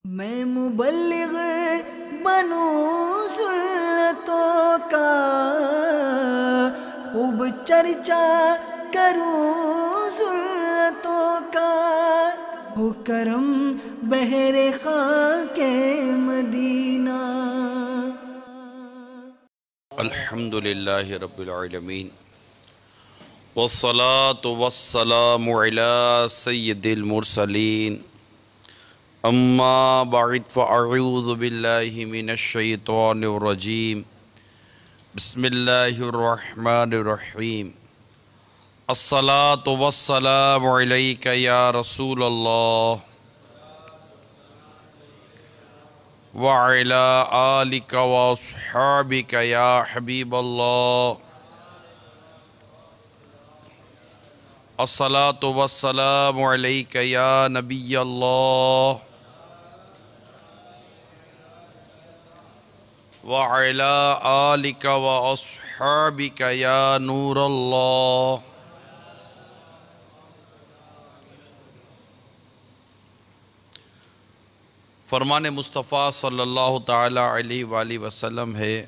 میں مبلغ بنوں سنتوں کا، خوب چرچا کروں سنتوں کا، ہو کرم بہر خاک مدینہ۔ الحمدللہ رب العالمین، والصلاة والسلام علی سید المرسلین، اما بعد فاعوذ باللہ من الشیطان الرجیم، بسم اللہ الرحمن الرحیم۔ الصلاة والسلام علیک یا رسول اللہ وعلی آلک واصحابک یا حبیب اللہ۔ الصلاة والسلام علیک یا نبی اللہ وعلی آلک واصحابک یا نور اللہ۔ فرمان مصطفیٰ صلی اللہ تعالی علیہ وآلہ وسلم ہے،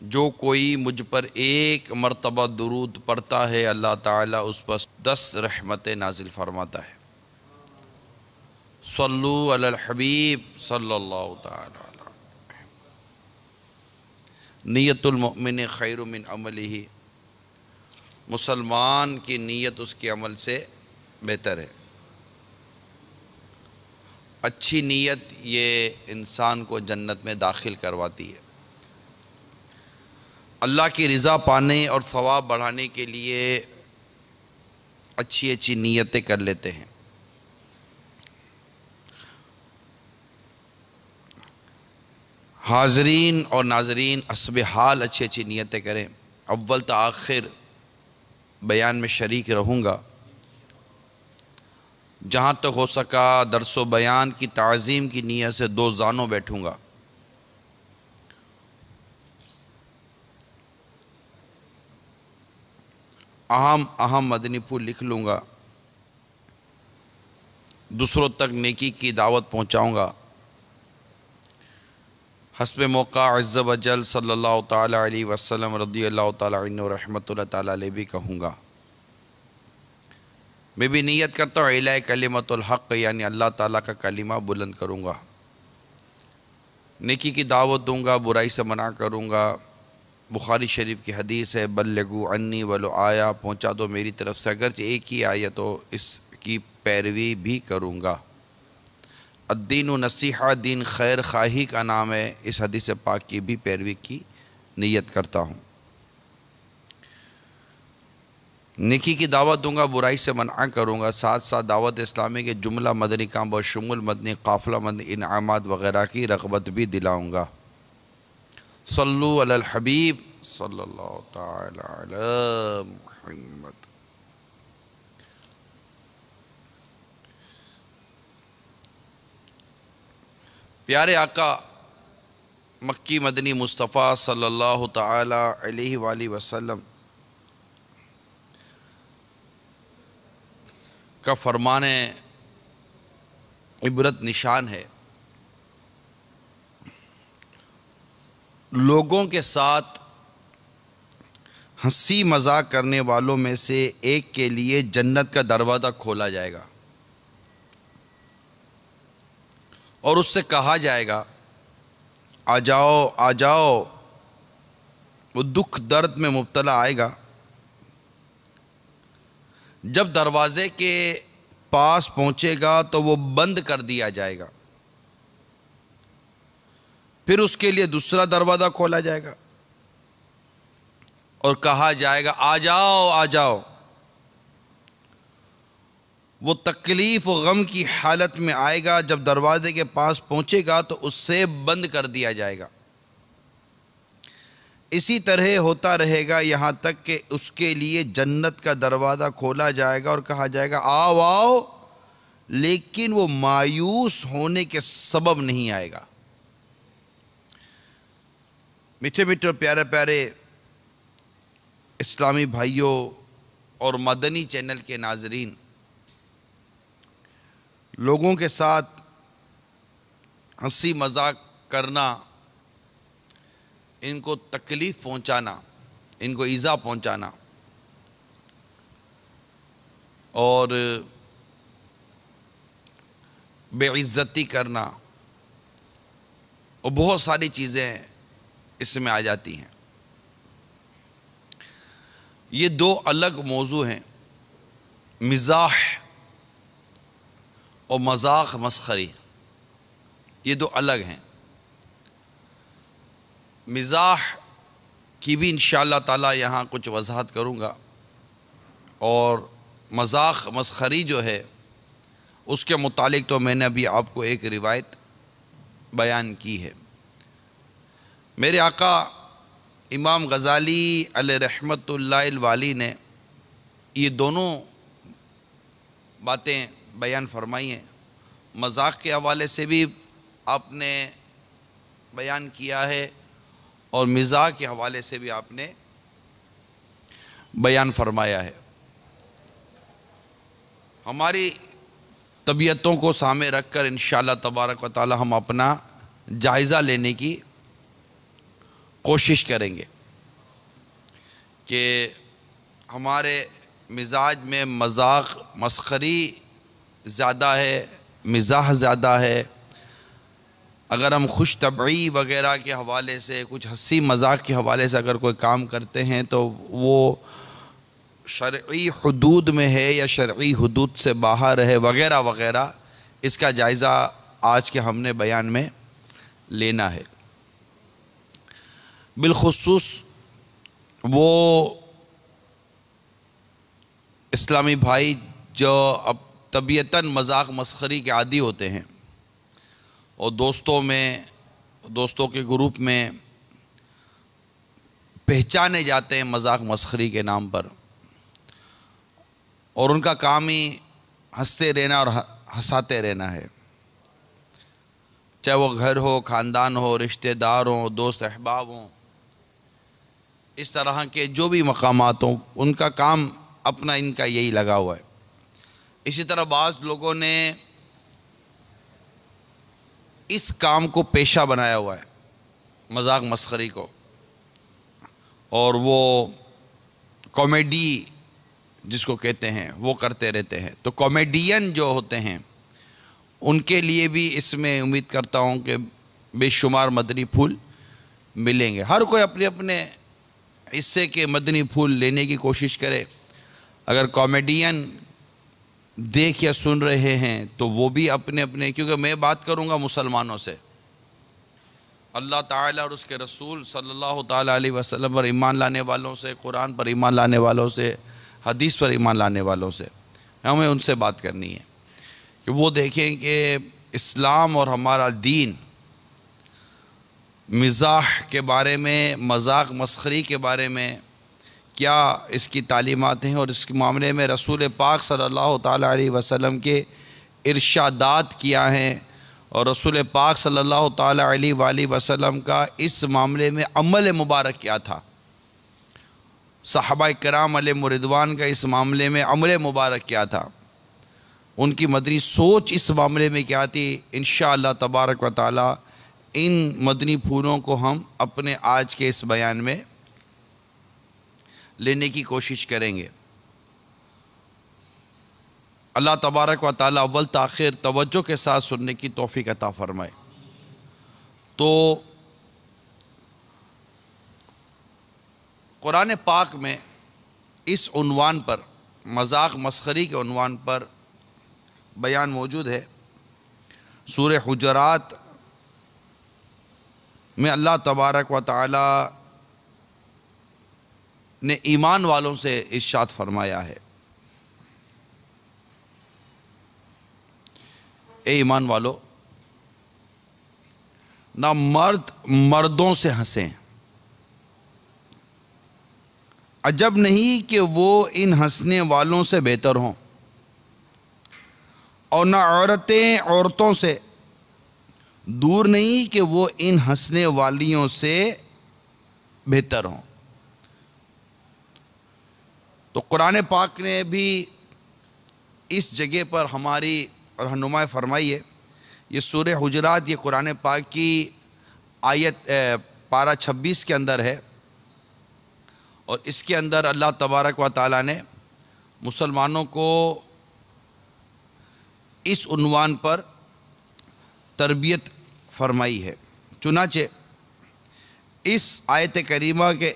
جو کوئی مجھ پر ایک مرتبہ درود پڑھتا ہے اللہ تعالیٰ اس پر 10 رحمتیں نازل فرماتا ہے۔ صلو علی الحبیب صلی اللہ تعالی علیہ۔ نیت المؤمن خیر من عملہ، مسلمان کی نیت اس کے عمل سے بہتر ہے۔ اچھی نیت یہ انسان کو جنت میں داخل کرواتی ہے۔ اللہ کی رضا پانے اور ثواب بڑھانے کے لیے اچھی اچھی نیتیں کر لیتے ہیں۔ حاضرین اور ناظرین حسب حال اچھی اچھی نیتیں کریں۔ اول تا آخر بیان میں شریک رہوں گا، جہاں تک ہو سکا درس و بیان کی تعظیم کی نیت سے 2 زانوں بیٹھوں گا۔ اہم مدنی پھول لکھ لوں گا، دوسروں تک نیکی کی دعوت پہنچاؤں گا۔ حسب موقع عز و جل صلی اللہ تعالی علیہ وسلم رضی اللہ تعالی عنہ رحمۃ اللہ تعالی علیہ بھی کہوں گا۔ میں بھی نیت کرتا ہوں اعلاء کلمۃ الحق، یعنی اللہ تعالیٰ کا کلمہ بلند کروں گا، نیکی کی دعوت دوں گا، برائی سے منع کروں گا۔ بخاری شریف کی حدیث ہے، بلغوا عنی ولو آیا، پہنچا دو میری طرف سے اگرچہ ایک ہی آیت ہو، اس کی پیروی بھی کروں گا۔ الدین نصیحہ، دین خیر خواہی کا نام ہے، اس حدیث پاک کی بھی پیروی کی نیت کرتا ہوں۔ نیکی کی دعوت دوں گا، برائی سے منع کروں گا، ساتھ ساتھ دعوت اسلامی کے جملہ مدنی کام بشمول مدنی قافلہ مدنی انعامات وغیرہ کی رغبت بھی دلاؤں گا۔ صلو علی الحبیب صلی اللہ تعالی علی محمد۔ پیارے آقا مکی مدنی مصطفیٰ صلی اللہ تعالی علیہ وآلہ وسلم کا فرمان عبرت نشان ہے، لوگوں کے ساتھ ہنسی مذاق کرنے والوں میں سے ایک کے لیے جنت کا دروازہ کھولا جائے گا اور اس سے کہا جائے گا آ جاؤ آ جاؤ۔ وہ دکھ درد میں مبتلا آئے گا، جب دروازے کے پاس پہنچے گا تو وہ بند کر دیا جائے گا، پھر اس کے لیے دوسرا دروازہ کھولا جائے گا اور کہا جائے گا آ جاؤ آ جاؤ۔ وہ تکلیف و غم کی حالت میں آئے گا، جب دروازے کے پاس پہنچے گا تو اس سے بند کر دیا جائے گا۔ اسی طرح ہوتا رہے گا یہاں تک کہ اس کے لیے جنت کا دروازہ کھولا جائے گا اور کہا جائے گا آؤ آؤ، لیکن وہ مایوس ہونے کے سبب نہیں آئے گا۔ میٹھے میٹھے پیارے پیارے اسلامی بھائیوں اور مدنی چینل کے ناظرین، لوگوں کے ساتھ ہنسی مذاق کرنا، ان کو تکلیف پہنچانا، ان کو ایذا پہنچانا اور بے عزتی کرنا اور بہت ساری چیزیں اس میں آ جاتی ہیں۔ یہ دو الگ موضوع ہیں، مزاح اور مذاق مسخری، یہ دو الگ ہیں۔ مزاح کی بھی انشاءاللہ تعالی یہاں کچھ وضاحت کروں گا، اور مذاق مسخری جو ہے اس کے متعلق تو میں نے ابھی آپ کو ایک روایت بیان کی ہے۔ میرے آقا امام غزالی علیہ رحمت اللہ الوالی نے یہ دونوں باتیں بیان فرمائی ہیں۔ مذاق کے حوالے سے بھی آپ نے بیان کیا ہے اور مزاح کے حوالے سے بھی آپ نے بیان فرمایا ہے۔ ہماری طبیعتوں کو سامنے رکھ کر انشاءاللہ تبارک و تعالی ہم اپنا جائزہ لینے کی کوشش کریں گے کہ ہمارے مزاج میں مذاق مسخری زیادہ ہے، مزاح زیادہ ہے۔ اگر ہم خوش طبعی وغیرہ کے حوالے سے، کچھ ہنسی مذاق کے حوالے سے اگر کوئی کام کرتے ہیں تو وہ شرعی حدود میں ہے یا شرعی حدود سے باہر ہے وغیرہ وغیرہ، اس کا جائزہ آج کے ہم نے بیان میں لینا ہے۔ بالخصوص وہ اسلامی بھائی جو اب طبیعتاً مذاق مسخری کے عادی ہوتے ہیں اور دوستوں کے گروپ میں پہچانے جاتے ہیں مذاق مسخری کے نام پر، اور ان کا کام ہی ہنستے رہنا اور ہنساتے رہنا ہے، چاہے وہ گھر ہو، خاندان ہو، رشتہ دار ہوں، دوست احباب ہوں، اس طرح کے جو بھی مقامات ہوں، ان کا کام اپنا ان کا یہی لگا ہوا ہے۔ اسی طرح بعض لوگوں نے اس کام کو پیشہ بنایا ہوا ہے، مذاق مسخری کو، اور وہ کامیڈی جس کو کہتے ہیں وہ کرتے رہتے ہیں۔ تو کامیڈین جو ہوتے ہیں ان کے لیے بھی اس میں امید کرتا ہوں کہ بے شمار مدنی پھول ملیں گے۔ ہر کوئی اپنے اپنے حصے کے مدنی پھول لینے کی کوشش کرے۔ اگر کامیڈین دیکھ یا سن رہے ہیں تو وہ بھی اپنے اپنے، کیونکہ میں بات کروں گا مسلمانوں سے، اللہ تعالیٰ اور اس کے رسول صلی اللہ تعالیٰ علیہ وسلم پر ایمان لانے والوں سے، قرآن پر ایمان لانے والوں سے، حدیث پر ایمان لانے والوں سے، ہمیں ان سے بات کرنی ہے کہ وہ دیکھیں کہ اسلام اور ہمارا دین مزاح کے بارے میں، مذاق مسخری کے بارے میں کیا اس کی تعلیمات ہیں، اور اس کے معاملے میں رسول پاک صلی اللہ تعالیٰ علیہ وسلم کے ارشادات کیا ہیں، اور رسول پاک صلی اللہ تعالیٰ علیہ وآلہ وسلم کا اس معاملے میں عمل مبارک کیا تھا، صحابہ کرام علیہ رضوان کا اس معاملے میں عمل مبارک کیا تھا، ان کی مدنی سوچ اس معاملے میں کیا تھی۔ انشاءاللہ تبارک و تعالی ان مدنی پھولوں کو ہم اپنے آج کے اس بیان میں لینے کی کوشش کریں گے۔ اللہ تبارک و تعالی اول تاخیر توجہ کے ساتھ سننے کی توفیق عطا فرمائے۔ تو قرآن پاک میں اس عنوان پر، مذاق مسخری کے عنوان پر بیان موجود ہے۔ سورہ حجرات میں اللہ تبارک و تعالی نے ایمان والوں سے ارشاد فرمایا ہے، اے ایمان والو، نہ مرد مردوں سے ہنسیں، عجب نہیں کہ وہ ان ہنسنے والوں سے بہتر ہوں، اور نہ عورتیں عورتوں سے دور نہیں کہ وہ ان ہنسنے والیوں سے بہتر ہوں۔ تو قرآن پاک نے بھی اس جگہ پر ہماری رہنمائی فرمائیے۔ یہ سورہ حجرات، یہ قرآن پاک کی آیت پارہ 26 کے اندر ہے، اور اس کے اندر اللہ تبارک و تعالیٰ نے مسلمانوں کو اس عنوان پر تربیت فرمائی ہے۔ چنانچہ اس آیت کریمہ کے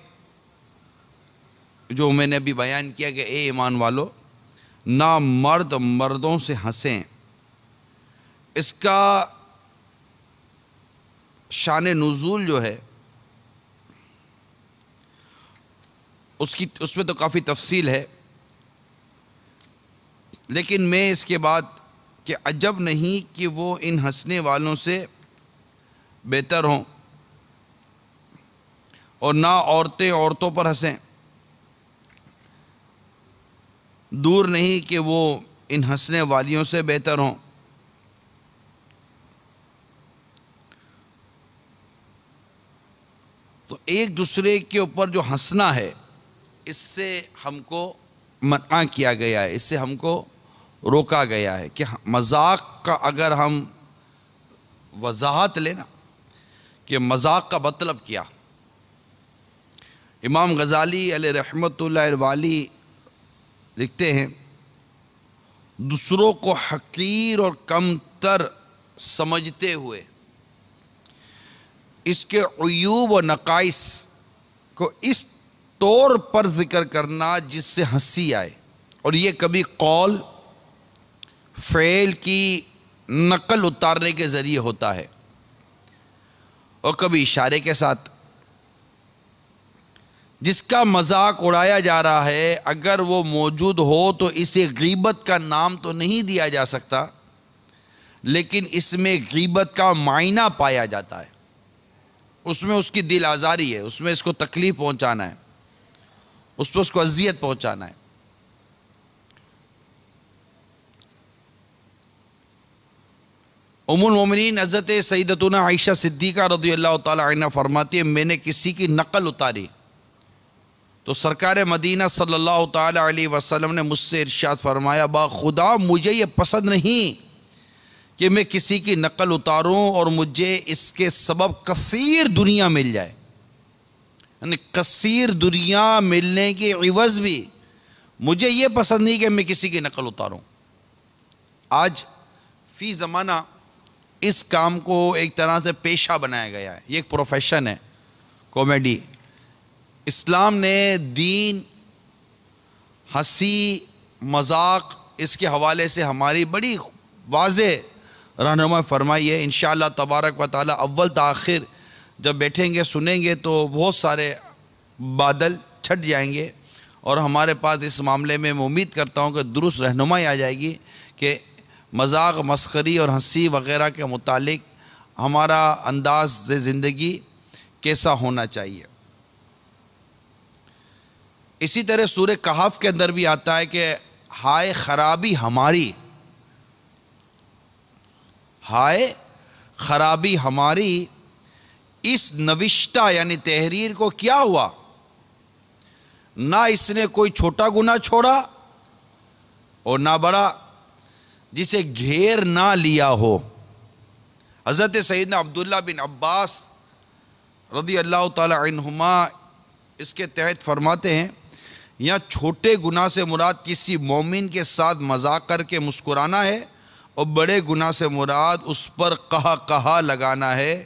جو میں نے ابھی بیان کیا کہ اے ایمان والو، نہ مرد مردوں سے ہنسیں، اس کا شان نزول جو ہے اس میں تو کافی تفصیل ہے، لیکن میں اس کے بعد کہ عجب نہیں کہ وہ ان ہنسنے والوں سے بہتر ہوں، اور نہ عورتیں عورتوں پر ہنسیں، دور نہیں کہ وہ ان ہنسنے والیوں سے بہتر ہوں۔ تو ایک دوسرے کے اوپر جو ہنسنا ہے، اس سے ہم کو منع کیا گیا ہے، اس سے ہم کو روکا گیا ہے کہ مذاق کا اگر ہم وضاحت لینا کہ مذاق کا مطلب کیا۔ امام غزالی علیہ رحمۃ اللہ الوالی لکھتے ہیں، دوسروں کو حقیر اور کم تر سمجھتے ہوئے اس کے عیوب و نقائص کو اس طور پر ذکر کرنا جس سے ہنسی آئے، اور یہ کبھی قول فعل کی نقل اتارنے کے ذریعے ہوتا ہے، اور کبھی اشارے کے ساتھ۔ جس کا مذاق اڑایا جا رہا ہے اگر وہ موجود ہو تو اسے غیبت کا نام تو نہیں دیا جا سکتا، لیکن اس میں غیبت کا معنی پایا جاتا ہے، اس میں اس کی دل آزاری ہے، اس میں اس کو تکلیف پہنچانا ہے، اس پہ اس کو اذیت پہنچانا ہے۔ ام المومنین حضرت سیدتنا عائشہ صدیقہ رضی اللہ تعالی عنہ فرماتی ہے، میں نے کسی کی نقل اتاری تو سرکار مدینہ صلی اللہ تعالی علیہ وسلم نے مجھ سے ارشاد فرمایا، با خدا مجھے یہ پسند نہیں کہ میں کسی کی نقل اتاروں اور مجھے اس کے سبب کثیر دنیا مل جائے، یعنی کثیر دنیا ملنے کے عوض بھی مجھے یہ پسند نہیں کہ میں کسی کی نقل اتاروں۔ آج فی زمانہ اس کام کو ایک طرح سے پیشہ بنایا گیا ہے، یہ ایک پروفیشن ہے، کامیڈی۔ اسلام نے دین، ہنسی، مذاق، اس کے حوالے سے ہماری بڑی واضح رہنمائی فرمائی ہے۔ انشاءاللہ تبارک و تعالی اول تاخیر جب بیٹھیں گے سنیں گے تو بہت سارے بادل چھٹ جائیں گے، اور ہمارے پاس اس معاملے میں امید کرتا ہوں کہ درست رہنمائی آ جائے گی کہ مذاق، مسخری اور ہنسی وغیرہ کے متعلق ہمارا انداز زندگی کیسا ہونا چاہیے۔ اسی طرح سورہ کہف کے اندر بھی آتا ہے کہ ہائے خرابی ہماری، ہائے خرابی ہماری، اس نوشتہ یعنی تحریر کو کیا ہوا، نہ اس نے کوئی چھوٹا گناہ چھوڑا اور نہ بڑا، جسے گھیر نہ لیا ہو۔ حضرت سیدنا عبداللہ بن عباس رضی اللہ تعالی عنہما اس کے تحت فرماتے ہیں، یہاں چھوٹے گناہ سے مراد کسی مومن کے ساتھ مذاق کر کے مسکرانا ہے، اور بڑے گناہ سے مراد اس پر کہا لگانا ہے۔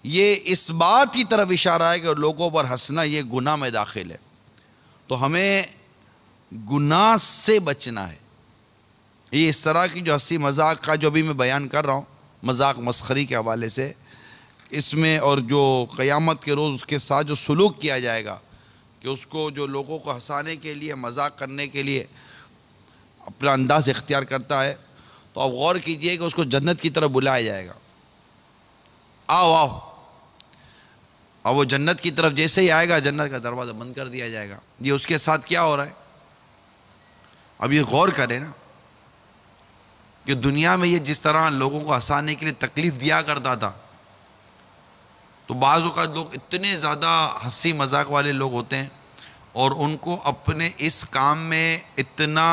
یہ اس بات کی طرف اشارہ ہے کہ لوگوں پر ہنسنا یہ گناہ میں داخل ہے، تو ہمیں گناہ سے بچنا ہے۔ یہ اس طرح کی جو ہنسی مذاق کا جو بھی میں بیان کر رہا ہوں، مذاق مسخری کے حوالے سے، اس میں اور جو قیامت کے روز اس کے ساتھ جو سلوک کیا جائے گا کہ اس کو جو لوگوں کو ہنسانے کے لیے، مذاق کرنے کے لیے اپنا انداز اختیار کرتا ہے، تو آپ غور کیجئے کہ اس کو جنت کی طرف بلایا جائے گا، آؤ آؤ، اور وہ جنت کی طرف جیسے ہی آئے گا جنت کا دروازہ بند کر دیا جائے گا۔ یہ اس کے ساتھ کیا ہو رہا ہے؟ اب یہ غور کریں نا کہ دنیا میں یہ جس طرح لوگوں کو ہنسانے کے لیے تکلیف دیا کرتا تھا، تو بعض اوقات لوگ اتنے زیادہ ہنسی مذاق والے لوگ ہوتے ہیں اور ان کو اپنے اس کام میں اتنا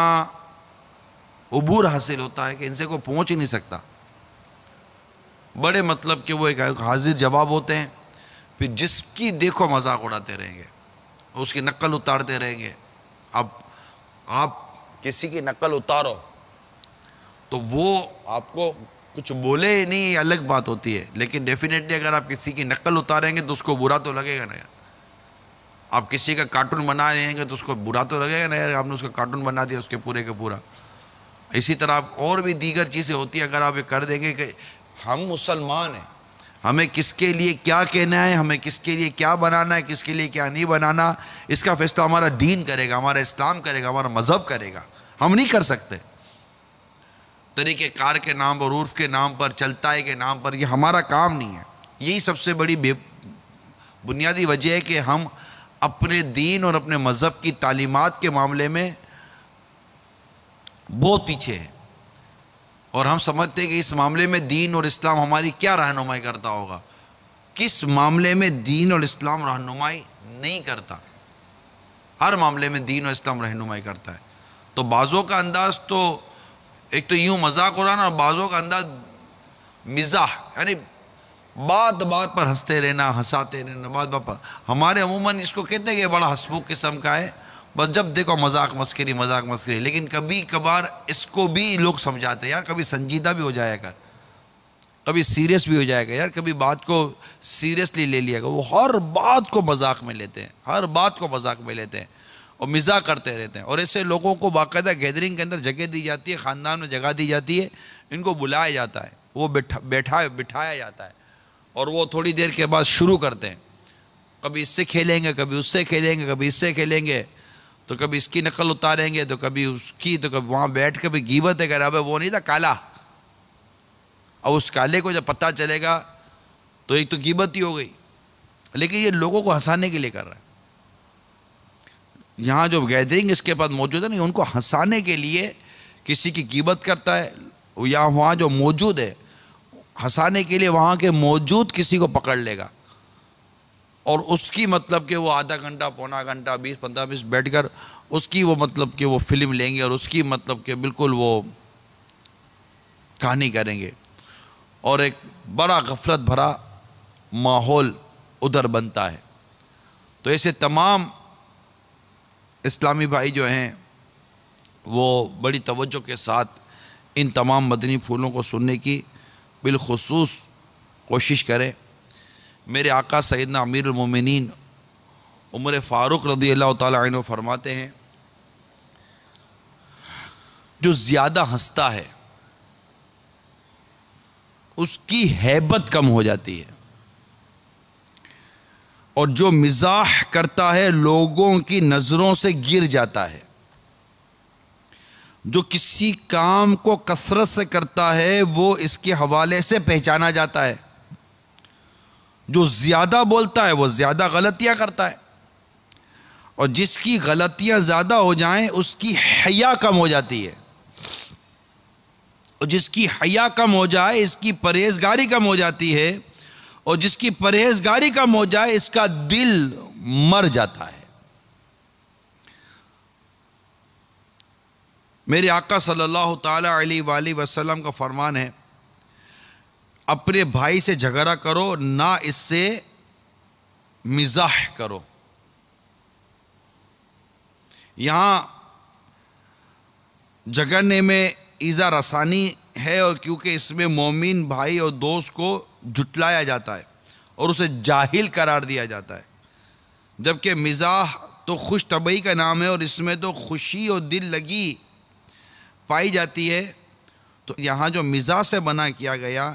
عبور حاصل ہوتا ہے کہ ان سے کوئی پہنچ ہی نہیں سکتا. بڑے مطلب کہ وہ ایک حاضر جواب ہوتے ہیں. پھر جس کی دیکھو مذاق اڑاتے رہیں گے, اس کی نقل اتارتے رہیں گے. اب آپ کسی کی نقل اتارو تو وہ آپ کو کچھ بولے نہیں, الگ بات ہوتی ہے, لیکن ڈیفینیٹلی اگر آپ کسی کی نقل اتاریں گے تو اس کو برا تو لگے گا نا یار. آپ کسی کا کارٹون بنا دیں گے تو اس کو برا تو لگے گا نا یار, آپ نے اس کا کارٹون بنا دیا اس کے پورے کا پورا. اسی طرح اور بھی دیگر چیزیں ہوتی ہیں. اگر آپ یہ کر دیں گے کہ ہم مسلمان ہیں, ہمیں کس کے لیے کیا کہنا ہے, ہمیں کس کے لیے کیا بنانا ہے, کس کے لیے کیا نہیں بنانا, اس کا فیصلہ ہمارا دین کرے گا, ہمارا اسلام کرے گا, ہمارا مذہب کرے گا. ہم نہیں کر سکتے. طریقہ کار کے نام پر, عرف کے نام پر, چلتا ہے کے نام پر, یہ ہمارا کام نہیں ہے. یہی سب سے بڑی بنیادی وجہ ہے کہ ہم اپنے دین اور اپنے مذہب کی تعلیمات کے معاملے میں بہت پیچھے ہیں. اور ہم سمجھتے ہیں کہ اس معاملے میں دین اور اسلام ہماری کیا رہنمائی کرتا ہوگا. کس معاملے میں دین اور اسلام رہنمائی نہیں کرتا؟ ہر معاملے میں دین اور اسلام رہنمائی کرتا ہے. تو بعضوں کا انداز تو ایک تو یوں مذاق اڑانا, اور بعضوں کا انداز مزاح, یعنی بات بات پر ہنستے رہنا, ہنساتے رہنا, بات بات پر. ہمارے عموماً اس کو کہتے ہیں کہ بڑا ہنسمکھ قسم کا ہے, بس جب دیکھو مذاق مسخری مذاق مسخری. لیکن کبھی کبھار اس کو بھی لوگ سمجھاتے ہیں, یار کبھی سنجیدہ بھی ہو جایا کر, کبھی سیریس بھی ہو جائے گا یار, کبھی بات کو سیریسلی لے لیا گا. وہ ہر بات کو مذاق میں لیتے ہیں, ہر بات کو مذاق میں لیتے ہیں اور مزاح کرتے رہتے ہیں. اور ایسے لوگوں کو باقاعدہ گیدرنگ کے اندر جگہ دی جاتی ہے, خاندان میں جگہ دی جاتی ہے, ان کو بلایا جاتا ہے, وہ بٹھایا جاتا ہے, اور وہ تھوڑی دیر کے بعد شروع کرتے ہیں. کبھی اس سے کھیلیں گے, کبھی اس سے کھیلیں گے, کبھی اس سے کھیلیں گے, تو کبھی اس کی نقل اتاریں گے, تو کبھی اس کی, تو کبھی وہاں بیٹھ کے بھی غیبت ہے, کہ ابے وہ نہیں تھا کالا, اور اس کالے کو جب پتہ چلے گا تو ایک تو غیبت ہی ہو گئی. لیکن یہ لوگوں کو ہنسانے کے لیے کر رہا ہے. یہاں جو گیدرنگ اس کے پاس موجود ہے نا, ان کو ہنسانے کے لیے کسی کی غیبت کرتا ہے, یا وہاں جو موجود ہے ہنسانے کے لیے وہاں کے موجود کسی کو پکڑ لے گا, اور اس کی مطلب کہ وہ آدھا گھنٹہ, پونا گھنٹہ, 20-15 منٹ بیٹھ کر اس کی وہ مطلب کہ وہ فلم لیں گے, اور اس کی مطلب کہ بالکل وہ کہانی کریں گے, اور ایک بڑا غفلت بھرا ماحول ادھر بنتا ہے. تو ایسے تمام اسلامی بھائی جو ہیں وہ بڑی توجہ کے ساتھ ان تمام مدنی پھولوں کو سننے کی بالخصوص کوشش کریں. میرے آقا سیدنا امیر المومنین عمر فاروق رضی اللہ تعالیٰ عنہ فرماتے ہیں, جو زیادہ ہنستا ہے اس کی ہیبت کم ہو جاتی ہے, اور جو مزاح کرتا ہے لوگوں کی نظروں سے گر جاتا ہے. جو کسی کام کو کثرت سے کرتا ہے وہ اس کے حوالے سے پہچانا جاتا ہے. جو زیادہ بولتا ہے وہ زیادہ غلطیاں کرتا ہے, اور جس کی غلطیاں زیادہ ہو جائیں اس کی حیا کم ہو جاتی ہے, اور جس کی حیا کم ہو جائے اس کی پرہیزگاری کم ہو جاتی ہے, اور جس کی پرہیزگاری کم ہو جائے اس کا دل مر جاتا ہے. میرے آقا صلی اللہ تعالی علیہ وآلہ وسلم کا فرمان ہے, اپنے بھائی سے جھگڑا کرو, نہ اس سے مزاح کرو. یہاں جھگڑنے میں ایذا رسانی ہے, اور کیونکہ اس میں مومن بھائی اور دوست کو جھٹلایا جاتا ہے اور اسے جاہل قرار دیا جاتا ہے, جبکہ مزاح تو خوش طبعی کا نام ہے, اور اس میں تو خوشی اور دل لگی پائی جاتی ہے. تو یہاں جو مزاح سے منع کیا گیا,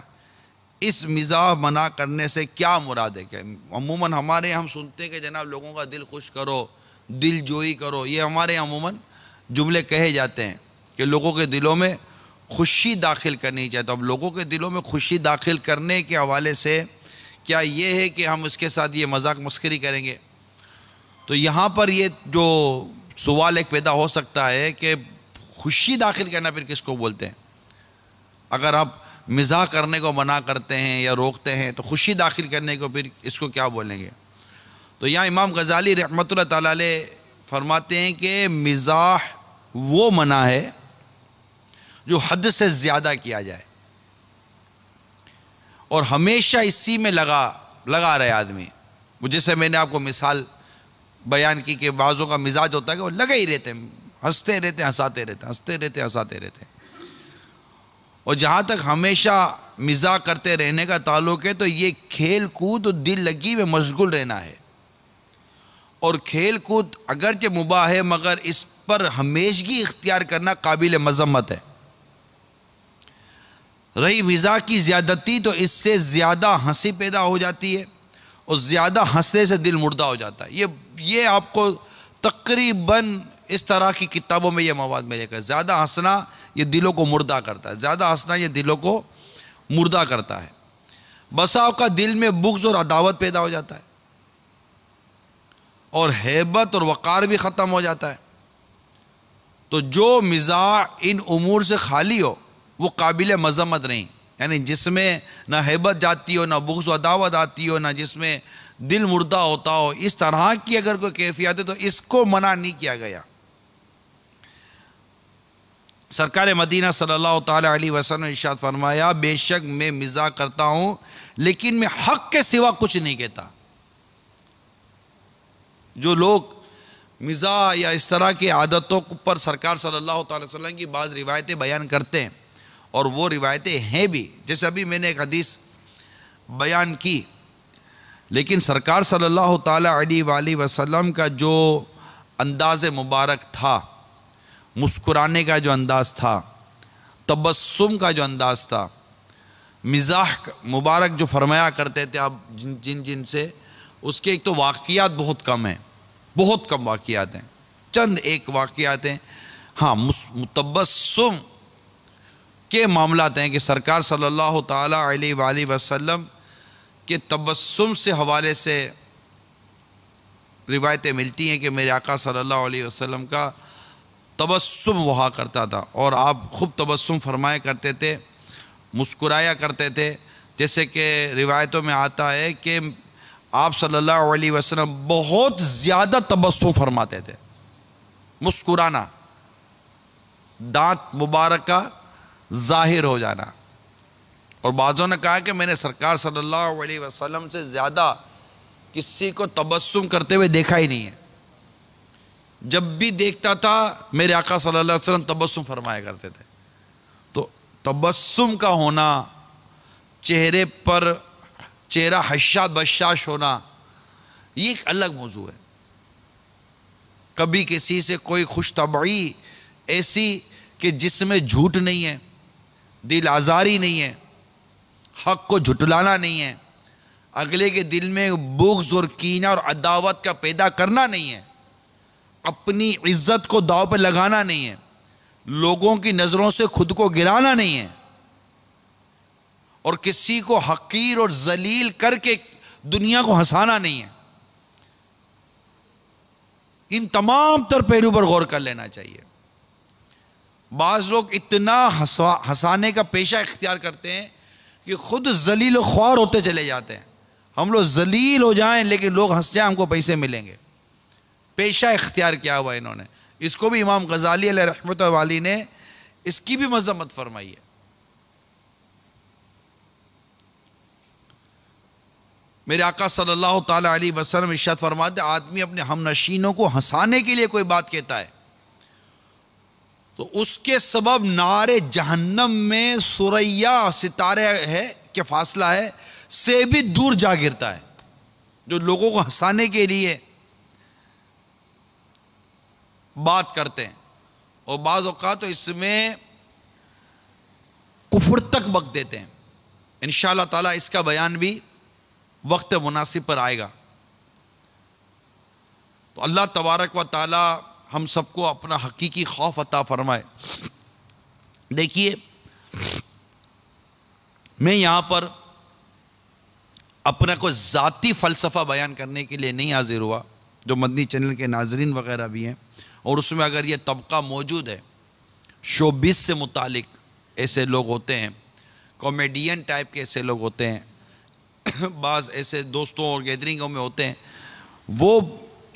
اس مزاح منع کرنے سے کیا مراد ہے؟ کہ عموماً ہمارے ہم سنتے ہیں کہ جناب لوگوں کا دل خوش کرو, دل جوئی کرو, یہ ہمارے عموماً جملے کہے جاتے ہیں کہ لوگوں کے دلوں میں خوشی داخل کرنی چاہیے. تو اب لوگوں کے دلوں میں خوشی داخل کرنے کے حوالے سے کیا یہ ہے کہ ہم اس کے ساتھ یہ مذاق مسخری کریں گے؟ تو یہاں پر یہ جو سوال ایک پیدا ہو سکتا ہے کہ خوشی داخل کرنا پھر کس کو بولتے ہیں؟ اگر آپ مزاح کرنے کو منع کرتے ہیں یا روکتے ہیں تو خوشی داخل کرنے کو پھر اس کو کیا بولیں گے؟ تو یہاں امام غزالی رحمۃ اللہ تعالی علیہ فرماتے ہیں کہ مزاح وہ منع ہے جو حد سے زیادہ کیا جائے، اور ہمیشہ اسی میں لگا رہے آدمی. جیسے میں نے آپ کو مثال بیان کی کہ بعضوں کا مزاج ہوتا ہے کہ وہ لگے ہی رہتے ہیں، ہنستے رہتے ہیں ہنساتے رہتے ہیں، ہنستے رہتے ہیں ہنساتے رہتے ہیں. اور جہاں تک ہمیشہ مزاح کرتے رہنے کا تعلق ہے تو یہ کھیل کود اور دل لگی میں مشغول رہنا ہے. اور کھیل کود اگرچہ مباح ہے مگر اس پر ہمیشگی اختیار کرنا قابل مذمت ہے. رہی مزاح کی زیادتی تو اس سے زیادہ ہنسی پیدا ہو جاتی ہے اور زیادہ ہنسنے سے دل مردہ ہو جاتا ہے. یہ آپ کو تقریباً اس طرح کی کتابوں میں یہ مواد ملے گا. زیادہ ہنسنا یہ دلوں کو مردہ کرتا ہے، زیادہ ہنسنا یہ دلوں کو مردہ کرتا ہے. بسا اوقات دل میں بغض اور عداوت پیدا ہو جاتا ہے اور ہیبت اور وقار بھی ختم ہو جاتا ہے. تو جو مزاح ان امور سے خالی ہو وہ قابل مذمت نہیں، یعنی جس میں نہ ہیبت جاتی ہو، نہ بغض و عداوت آتی ہو، نہ جس میں دل مردہ ہوتا ہو، اس طرح کی اگر کوئی کیفیت ہے تو اس کو منع نہیں کیا گیا. سرکار مدینہ صلی اللہ تعالی علیہ وسلم نے ارشاد فرمایا، بے شک میں مزاح کرتا ہوں لیکن میں حق کے سوا کچھ نہیں کہتا. جو لوگ مزاح یا اس طرح کی عادتوں پر سرکار صلی اللہ تعالی وسلم کی بعض روایتیں بیان کرتے ہیں، اور وہ روایتیں ہیں بھی، جیسے ابھی میں نے ایک حدیث بیان کی، لیکن سرکار صلی اللہ تعالی علیہ وآلہ وسلم کا جو انداز مبارک تھا، مسکرانے کا جو انداز تھا، تبسم کا جو انداز تھا، مزاح مبارک جو فرمایا کرتے تھے آپ جن سے، اس کے ایک تو واقعات بہت کم ہیں، بہت کم واقعات ہیں، چند ایک واقعات ہیں. ہاں متبسم کے معاملات ہیں کہ سرکار صلی اللہ تعالی علیہ وآلہ وسلم کے تبسم سے حوالے سے روایتیں ملتی ہیں کہ میرے آقا صلی اللہ علیہ وسلم کا تبسم ہوا کرتا تھا، اور آپ خوب تبسم فرمایا کرتے تھے، مسکرایا کرتے تھے. جیسے کہ روایتوں میں آتا ہے کہ آپ صلی اللہ علیہ وسلم بہت زیادہ تبسم فرماتے تھے، مسکرانا، دانت مبارک کا ظاہر ہو جانا. اور بعضوں نے کہا کہ میں نے سرکار صلی اللہ علیہ وسلم سے زیادہ کسی کو تبسم کرتے ہوئے دیکھا ہی نہیں ہے. جب بھی دیکھتا تھا میرے آقا صلی اللہ علیہ وسلم تبسم فرمایا کرتے تھے. تو تبسم کا ہونا، چہرے پر چہرہ حشاد بشاش ہونا، یہ ایک الگ موضوع ہے. کبھی کسی سے کوئی خوش طبعی ایسی کہ جس میں جھوٹ نہیں ہے، دل آزاری نہیں ہے، حق کو جھٹلانا نہیں ہے، اگلے کے دل میں بغض اور کینہ اور عداوت کا پیدا کرنا نہیں ہے، اپنی عزت کو داؤ پہ لگانا نہیں ہے، لوگوں کی نظروں سے خود کو گرانا نہیں ہے، اور کسی کو حقیر اور ذلیل کر کے دنیا کو ہنسانا نہیں ہے. ان تمام تر پہلو پر غور کر لینا چاہیے. بعض لوگ اتنا ہنسانے کا پیشہ اختیار کرتے ہیں کہ خود ذلیل و خوار ہوتے چلے جاتے ہیں. ہم لوگ ذلیل ہو جائیں لیکن لوگ ہنس جائیں، ہم کو پیسے ملیں گے. پیشہ اختیار کیا ہوا انہوں نے. اس کو بھی امام غزالی علیہ رحمۃ والی نے اس کی بھی مذمت فرمائی ہے. میرے آقا صلی اللہ تعالی علیہ وسلم ارشاد فرماتے ہیں، آدمی اپنے ہم نشینوں کو ہنسانے کے لیے کوئی بات کہتا ہے تو اس کے سبب نار جہنم میں ثریا ستارے ہے کہ فاصلہ ہے سے بھی دور جا گرتا ہے. جو لوگوں کو ہنسانے کے لیے بات کرتے ہیں، اور بعض اوقات تو اس میں کفر تک بک دیتے ہیں. انشاءاللہ تعالی اس کا بیان بھی وقت مناسب پر آئے گا. تو اللہ تبارک و تعالی ہم سب کو اپنا حقیقی خوف عطا فرمائے. دیکھیے، میں یہاں پر اپنا کوئی ذاتی فلسفہ بیان کرنے کے لیے نہیں حاضر ہوا. جو مدنی چینل کے ناظرین وغیرہ بھی ہیں، اور اس میں اگر یہ طبقہ موجود ہے، شوبز سے متعلق ایسے لوگ ہوتے ہیں، کامیڈین ٹائپ کے ایسے لوگ ہوتے ہیں، بعض ایسے دوستوں اور گیدرنگوں میں ہوتے ہیں، وہ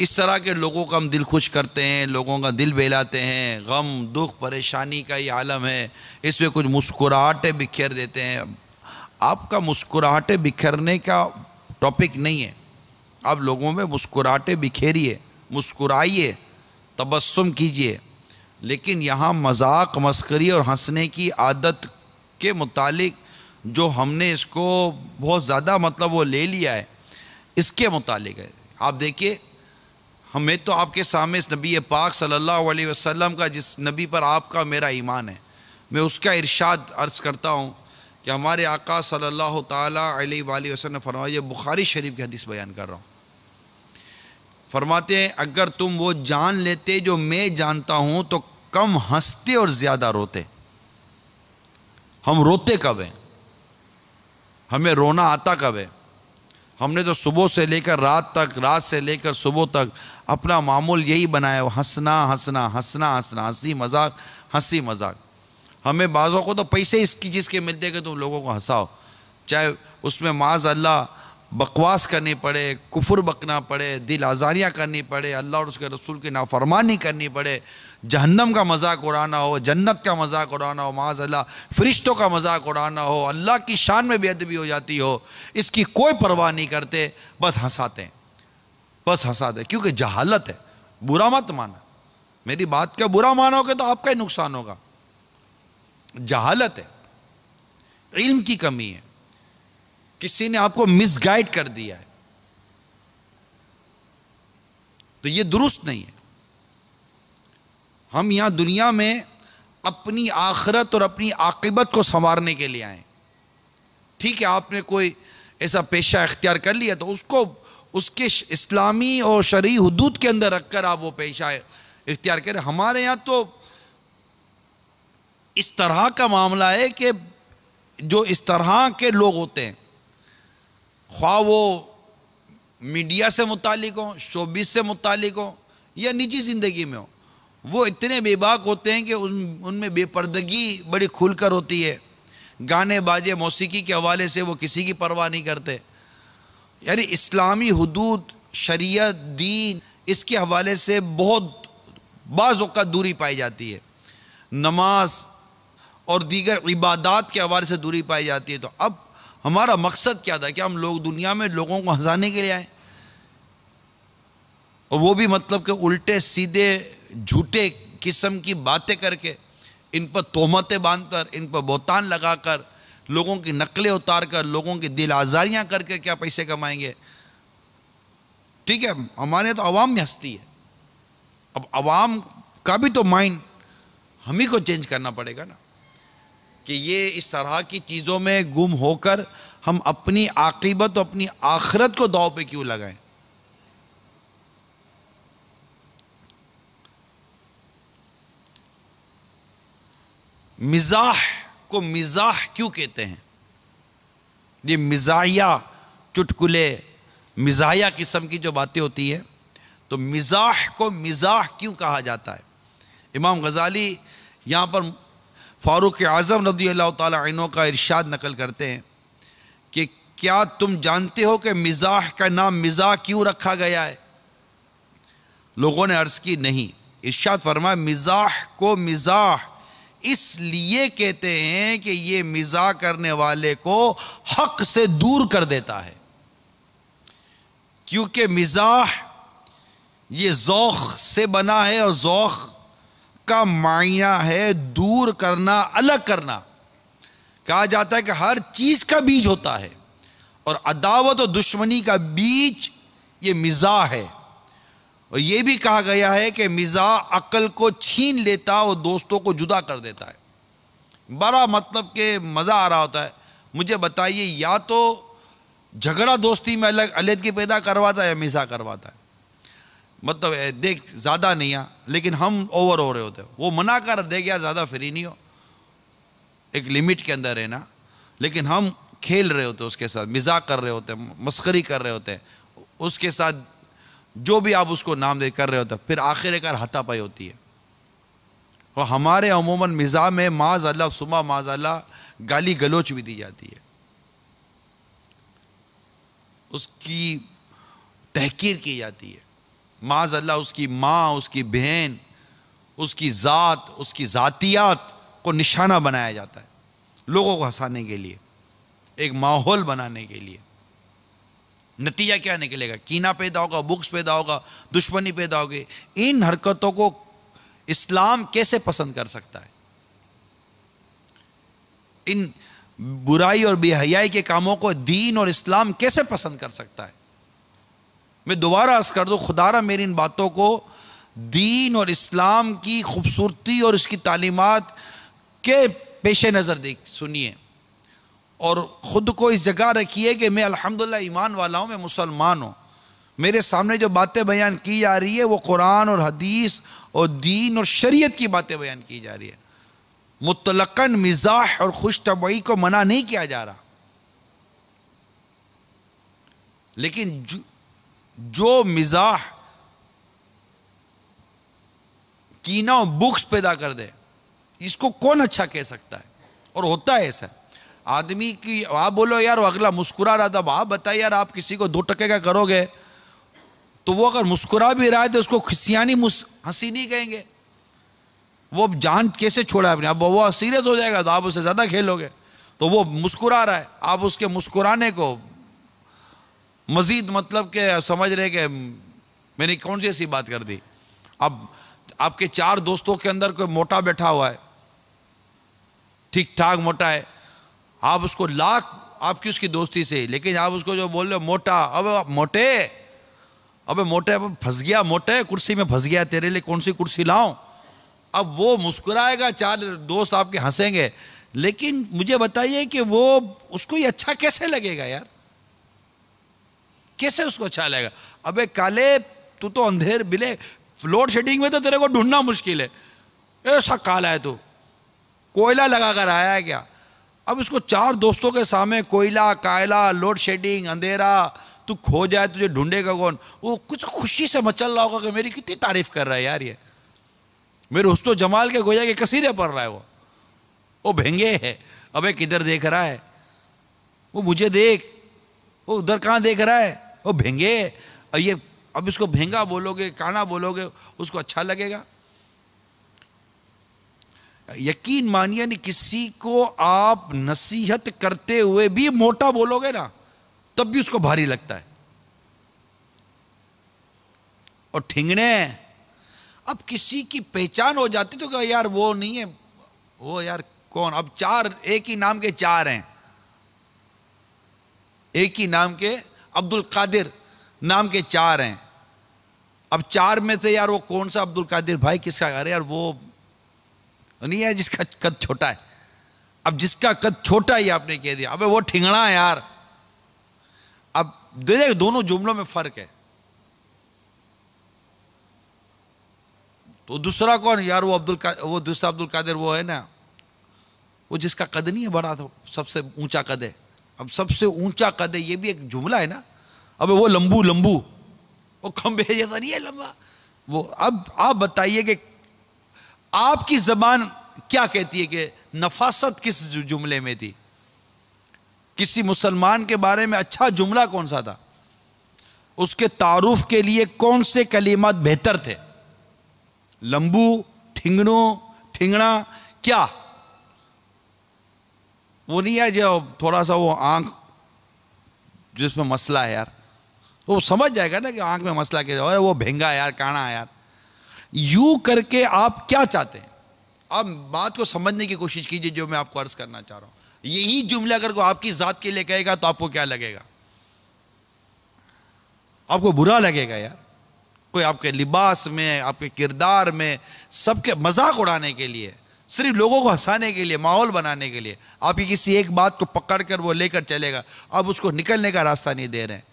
اس طرح کے لوگوں کا ہم دل خوش کرتے ہیں، لوگوں کا دل بہلاتے ہیں. غم دکھ پریشانی کا یہ عالم ہے، اس میں کچھ مسکراہٹیں بکھیر دیتے ہیں. آپ کا مسکراہٹیں بکھرنے کا ٹاپک نہیں ہے. آپ لوگوں میں مسکراہٹیں بکھیریے، مسکرائیے، تبسم کیجئے، لیکن یہاں مذاق مسخری اور ہنسنے کی عادت کے متعلق جو ہم نے اس کو بہت زیادہ مطلب وہ لے لیا ہے، اس کے متعلق ہے. آپ دیکھیے، ہمیں تو آپ کے سامنے اس نبی پاک صلی اللہ علیہ وسلم کا، جس نبی پر آپ کا میرا ایمان ہے، میں اس کا ارشاد عرض کرتا ہوں کہ ہمارے آقا صلی اللہ تعالیٰ علیہ وآلہ وسلم نے فرمایا، یہ بخاری شریف کی حدیث بیان کر رہا ہوں، فرماتے ہیں اگر تم وہ جان لیتے جو میں جانتا ہوں تو کم ہنستے اور زیادہ روتے. ہم روتے کب ہیں؟ ہمیں رونا آتا کب ہے؟ ہم نے تو صبح سے لے کر رات تک، رات سے لے کر صبح تک اپنا معمول یہی بنایا، ہنسنا ہنسنا ہنسنا ہنسنا، ہنسی مذاق ہنسی مذاق. ہمیں بعضوں کو تو پیسے اس کی چیز کے ملتے کہ تم لوگوں کو ہنساؤ، چاہے اس میں معاذ اللہ بکواس کرنی پڑے، کفر بکنا پڑے، دل آزاریاں کرنی پڑے، اللہ اور اس کے رسول کی نافرمانی کرنی پڑے، جہنم کا مذاق اڑانا ہو، جنت کا مذاق اڑانا ہو، معاذ اللہ فرشتوں کا مذاق اڑانا ہو، اللہ کی شان میں بے ادبی ہو جاتی ہو، اس کی کوئی پرواہ نہیں کرتے، بس ہنساتے ہیں، بس ہنساتے ہیں. کیونکہ جہالت ہے. برا مت مانا، میری بات کا برا مانو گے تو آپ کا ہی نقصان ہوگا. جہالت ہے، علم کی کمی ہے، کسی نے آپ کو مس گائیڈ کر دیا ہے، تو یہ درست نہیں ہے. ہم یہاں دنیا میں اپنی آخرت اور اپنی عاقبت کو سنوارنے کے لیے آئیں. ٹھیک ہے، آپ نے کوئی ایسا پیشہ اختیار کر لیا تو اس کو اس کے اسلامی اور شرعی حدود کے اندر رکھ کر آپ وہ پیشہ اختیار کریں. ہمارے یہاں تو اس طرح کا معاملہ ہے کہ جو اس طرح کے لوگ ہوتے ہیں، خواہ وہ میڈیا سے متعلق ہوں، شوبز سے متعلق ہوں یا نجی زندگی میں ہوں، وہ اتنے بے باک ہوتے ہیں کہ ان میں بے پردگی بڑی کھل کر ہوتی ہے. گانے باجے موسیقی کے حوالے سے وہ کسی کی پرواہ نہیں کرتے. یعنی اسلامی حدود، شریعت، دین، اس کے حوالے سے بہت بعض اوقات دوری پائی جاتی ہے. نماز اور دیگر عبادات کے حوالے سے دوری پائی جاتی ہے. تو اب ہمارا مقصد کیا تھا کہ ہم لوگ دنیا میں لوگوں کو ہنسانے کے لیے آئیں، اور وہ بھی مطلب کہ الٹے سیدھے جھوٹے قسم کی باتیں کر کے، ان پر تہمتیں باندھ کر، ان پر بہتان لگا کر، لوگوں کی نقلیں اتار کر، لوگوں کی دل آزاریاں کر کے کیا پیسے کمائیں گے. ٹھیک ہے، ہمارے تو عوام میں ہستی ہے. اب عوام کا بھی تو مائنڈ ہم ہی کو چینج کرنا پڑے گا نا، کہ یہ اس طرح کی چیزوں میں گم ہو کر ہم اپنی عاقبت اور اپنی آخرت کو داؤ پہ کیوں لگائیں. مزاح کو مزاح کیوں کہتے ہیں؟ یہ مزاحیہ چٹکلے، مزاحیہ قسم کی جو باتیں ہوتی ہیں، تو مزاح کو مزاح کیوں کہا جاتا ہے؟ امام غزالی یہاں پر فاروق اعظم رضی اللہ تعالی عنہ کا ارشاد نقل کرتے ہیں کہ کیا تم جانتے ہو کہ مزاح کا نام مزاح کیوں رکھا گیا ہے؟ لوگوں نے عرض کی نہیں. ارشاد فرمایا مزاح کو مزاح اس لیے کہتے ہیں کہ یہ مزاح کرنے والے کو حق سے دور کر دیتا ہے. کیونکہ مزاح یہ ذوق سے بنا ہے، اور ذوق کا معنی ہے دور کرنا، الگ کرنا. کہا جاتا ہے کہ ہر چیز کا بیج ہوتا ہے، اور عداوت و دشمنی کا بیج یہ مزاح ہے. اور یہ بھی کہا گیا ہے کہ مزاح عقل کو چھین لیتا اور دوستوں کو جدا کر دیتا ہے. بڑا مطلب کہ مزہ آ رہا ہوتا ہے. مجھے بتائیے، یا تو جھگڑا دوستی میں علیحدگی پیدا کرواتا ہے یا مزاح کرواتا ہے. مطلب دیکھ زیادہ نہیں ہے، لیکن ہم اوور ہو رہے ہوتے ہیں. وہ منع کر دے گیا زیادہ فری نہیں ہو، ایک لمٹ کے اندر رہنا، لیکن ہم کھیل رہے ہوتے ہیں اس کے ساتھ، مزاح کر رہے ہوتے ہیں، مسخری کر رہے ہوتے ہیں اس کے ساتھ، جو بھی آپ اس کو نام دے کر رہے ہوتے ہیں. پھر آخر کار ہاتھا پائی ہوتی ہے. اور ہمارے عموماً مزاح میں معاذ اللہ سما معاذ اللہ گالی گلوچ بھی دی جاتی ہے، اس کی تحقیر کی جاتی ہے. معاذ اللہ اس کی ماں، اس کی بہن، اس کی ذات، اس کی ذاتیات کو نشانہ بنایا جاتا ہے لوگوں کو ہنسانے کے لیے، ایک ماحول بنانے کے لیے۔ نتیجہ کیا نکلے گا؟ کینہ پیدا ہوگا، بغض پیدا ہوگا، دشمنی پیدا ہوگی۔ ان حرکتوں کو اسلام کیسے پسند کر سکتا ہے؟ ان برائی اور بے حیائی کے کاموں کو دین اور اسلام کیسے پسند کر سکتا ہے؟ میں دوبارہ عرض کر دوں، خدا را میری ان باتوں کو دین اور اسلام کی خوبصورتی اور اس کی تعلیمات کے پیش نظر سنیے، اور خود کو اس جگہ رکھیے کہ میں الحمدللہ ایمان والا ہوں، میں مسلمان ہوں، میرے سامنے جو باتیں بیان کی جا رہی ہے وہ قرآن اور حدیث اور دین اور شریعت کی باتیں بیان کی جا رہی ہے، مطلقاً مزاح اور خوش طبعی کو منع نہیں کیا جا رہا، لیکن جو مزاح کینہ و بغض پیدا کر دے، اس کو کون اچھا کہہ سکتا ہے؟ اور ہوتا ہے ایسا آدمی کی، آپ بولو یار وہ اگلا مسکرا رہا تھا، آپ بتائیے یار آپ کسی کو 2 ٹکے کا کرو گے تو وہ اگر مسکرا بھی رہا ہے تو اس کو خسیانی ہنسی نہیں کہیں گے، وہ جان کیسے چھوڑا اپنے، اب وہ سیریس ہو جائے گا تو آپ اسے زیادہ کھیلو گے، تو وہ مسکرا رہا ہے، آپ اس کے مسکرانے کو مزید مطلب کہ سمجھ رہے کہ میں نے کون سی ایسی بات کر دی۔ اب آپ کے 4 دوستوں کے اندر کوئی موٹا بیٹھا ہوا ہے، ٹھیک ٹھاک موٹا ہے، آپ اس کو لاکھ آپ کی اس کی دوستی سے، لیکن آپ اس کو جو بول رہے ہو موٹا، اب موٹے، اب موٹے پھنس گیا، موٹے کرسی میں پھنس گیا، تیرے لیے کون سی کرسی لاؤں؟ اب وہ مسکرائے گا، 4 دوست آپ کے ہنسیں گے، لیکن مجھے بتائیے کہ وہ اس کو یہ اچھا کیسے لگے گا یار؟ کیسے اس کو اچھا لگے گا؟ ابے کالے تو اندھیر بلے، لوڈ شیڈنگ میں تو تیرے کو ڈھونڈنا مشکل ہے، ایسا کالا ہے تو کوئلہ لگا کر آیا ہے کیا؟ اب اس کو 4 دوستوں کے سامنے کوئلہ، کائلہ، لوڈ شیڈنگ، اندھیرا، تو کھو جائے تجھے ڈھونڈے گا کون؟ وہ کچھ خوشی سے مچل رہا ہوگا کہ میری کتنی تعریف کر رہا ہے یار، یہ میرے حسن و جمال کے گویا کے قصیدے پڑھ رہا ہے، وہ بھینگے ہے، ابے کدھر دیکھ رہا ہے؟ وہ مجھے دیکھ، وہ ادھر کہاں دیکھ رہا ہے؟ وہ بھینگے ہے۔ یہ اب اس کو بھینگا بولو گے، کانا بولو گے، اس کو اچھا لگے گا؟ یقین مانیے نہیں، کسی کو آپ نصیحت کرتے ہوئے بھی موٹا بولو گے نا تب بھی اس کو بھاری لگتا ہے۔ اور ٹھنگنے، اب کسی کی پہچان ہو جاتی تو کہ یار وہ نہیں ہے، وہ یار کون؟ اب 4 ایک ہی نام کے 4 ہیں، ایک ہی نام کے عبد القادر نام کے 4 ہیں، اب 4 میں سے یار وہ کون سا عبد القادر بھائی کس کا؟ ارے یار وہ نہیں ہے جس کا قد چھوٹا ہے، اب جس کا قد چھوٹا ہی آپ نے کہہ دیا، ابے وہ ٹھنگنا ہے یار۔ اب دیکھ دونوں جملوں میں فرق ہے، تو دوسرا کون یار؟ وہ دوسرا عبد القادر وہ ہے نا، وہ جس کا قد نہیں ہے بڑا، تو سب سے اونچا قد ہے، اب سب سے اونچا قد ہے، یہ بھی ایک جملہ ہے نا، ابے وہ لمبو، وہ کھمبے جیسا نہیں ہے لمبا، وہ اب آپ بتائیے کہ آپ کی زبان کیا کہتی ہے کہ نفاست کس جملے میں تھی؟ کسی مسلمان کے بارے میں اچھا جملہ کون سا تھا؟ اس کے تعارف کے لیے کون سے کلمات بہتر تھے؟ لمبو، ٹھنگنو، ٹھنگنا، کیا؟ وہ نہیں ہے جو تھوڑا سا وہ آنکھ جس میں مسئلہ ہے یار، تو وہ سمجھ جائے گا نا کہ آنکھ میں مسئلہ کیا ہے، وہ بھینگا ہے یار، کانا ہے یار۔ یوں کر کے آپ کیا چاہتے ہیں؟ آپ بات کو سمجھنے کی کوشش کیجئے جو میں آپ کو عرض کرنا چاہ رہا ہوں۔ یہی جملہ اگر کوئی آپ کی ذات کے لیے کہے گا تو آپ کو کیا لگے گا؟ آپ کو برا لگے گا یار۔ کوئی آپ کے لباس میں، آپ کے کردار میں، سب کے مذاق اڑانے کے لیے، صرف لوگوں کو ہنسانے کے لیے، ماحول بنانے کے لیے آپ کی کسی ایک بات کو پکڑ کر وہ لے کر چلے گا، آپ اس کو نکلنے کا راستہ نہیں دے رہے ہیں،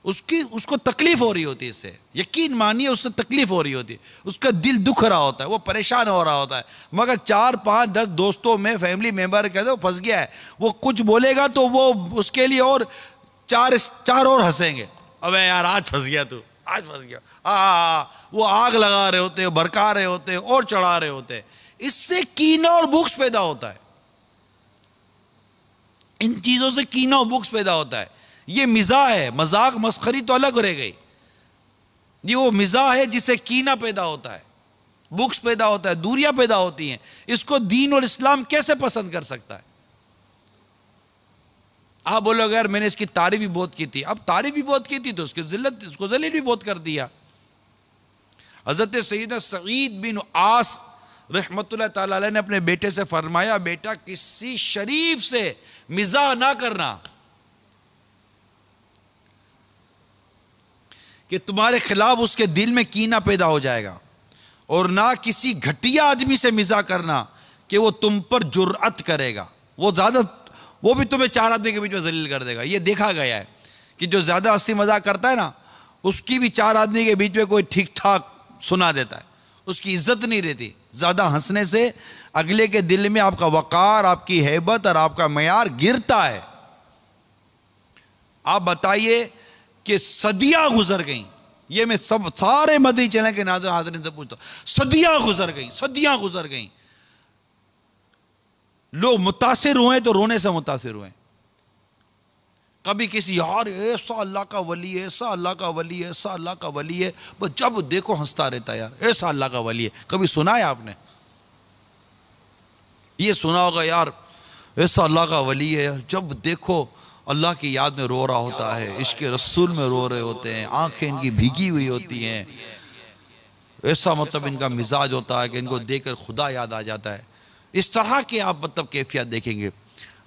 اس کو تکلیف ہو رہی ہوتی ہے، اس سے یقین مانیے اس سے تکلیف ہو رہی ہوتی ہے، اس کا دل دکھ رہا ہوتا ہے، وہ پریشان ہو رہا ہوتا ہے، مگر 4 5 10 دوستوں میں فیملی ممبر کہتے ہیں وہ پھنس گیا ہے، وہ کچھ بولے گا تو وہ اس کے لیے اور 4 اور ہنسیں گے، ابے یار آج پھنس گیا تو، آج پھنس گیا، وہ آگ لگا رہے ہوتے ہیں، بھڑکا رہے ہوتے ہیں اور چڑھا رہے ہوتے ہیں، اس سے کینہ اور بغض پیدا ہوتا ہے، ان چیزوں سے کینہ اور بغض پیدا ہوتا ہے۔ یہ مزاح ہے، مذاق مسخری تو الگ رہ گئی، یہ وہ مزاح ہے جس سے کینہ پیدا ہوتا ہے، بغض پیدا ہوتا ہے، دوریاں پیدا ہوتی ہیں. اس کو دین اور اسلام کیسے پسند کر سکتا ہے؟ آپ بولو گے یار میں نے اس کی تعریف بھی بہت کی تھی. اب تعریف بھی بہت کی تھی تو اس کو ذلیل بھی بہت کر دیا. حضرت سیدنا سعید بن عاص رحمت اللہ تعالی علیہ نے اپنے بیٹے سے فرمایا، بیٹا کسی شریف سے مزاح نہ کرنا کہ تمہارے خلاف اس کے دل میں کینہ پیدا ہو جائے گا، اور نہ کسی گھٹیا آدمی سے مزاح کرنا کہ وہ تم پر جرأت کرے گا، وہ بھی تمہیں 4 آدمی کے بیچ میں ذلیل کر دے گا. یہ دیکھا گیا ہے کہ جو زیادہ ہنسی مذاق کرتا ہے نا، اس کی بھی 4 آدمی کے بیچ میں کوئی ٹھیک ٹھاک سنا دیتا ہے، اس کی عزت نہیں رہتی. زیادہ ہنسنے سے اگلے کے دل میں آپ کا وقار، آپ کی ہیبت اور آپ کا معیار گرتا ہے. آپ بتائیے کہ صدیاں گزر گئیں، یہ میں سارے مدنی چینل کے حاضرین سے پوچھتا ہوں، صدیاں گزر گئیں، لوگ متاثر ہوئے تو رونے سے متاثر ہوئے. کبھی کسی یار ایسا اللہ کا ولی ہے، ایسا اللہ کا ولی ہے، ایسا اللہ کا ولی ہے، بس جب دیکھو ہنستا رہتا ہے، یار ایسا اللہ کا ولی ہے. کبھی سنا ہے آپ نے؟ یہ سنا ہوگا یار ایسا اللہ کا ولی ہے، جب دیکھو اللہ کی یاد میں رو رہا ہوتا ہے، عشق رسول میں رو رہے ہوتے ہیں، آنکھیں ان کی بھیگی ہوئی ہوتی ہیں، ایسا مطلب ان کا مزاج ہوتا ہے کہ ان کو دیکھ کر خدا یاد آ جاتا ہے. اس طرح کے آپ مطلب کیفیت دیکھیں گے.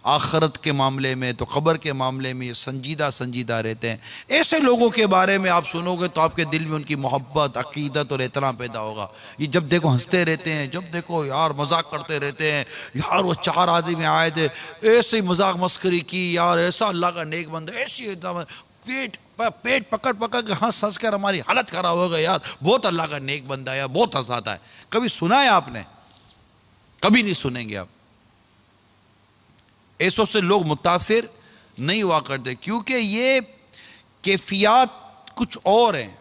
آخرت کے معاملے میں تو قبر کے معاملے میں یہ سنجیدہ رہتے ہیں. ایسے لوگوں کے بارے میں آپ سنو گے تو آپ کے دل میں ان کی محبت، عقیدت اور احترام پیدا ہوگا. یہ جب دیکھو ہنستے رہتے ہیں، جب دیکھو یار مذاق کرتے رہتے ہیں، یار وہ 4 آدمی آئے تھے ایسے ہی مذاق مسخری کی، یار ایسا اللہ کا نیک بندہ، ایسی پیٹ پکڑ کے ہنس کر ہماری حالت خراب ہو گئی، یار بہت اللہ کا نیک بندہ ہے، بہت ہنساتا ہے. کبھی سنا ہے آپ نے؟ کبھی نہیں سنیں گے آپ. ایسوں سے لوگ متاثر نہیں ہوا کرتے، کیونکہ یہ کیفیات کچھ اور ہیں.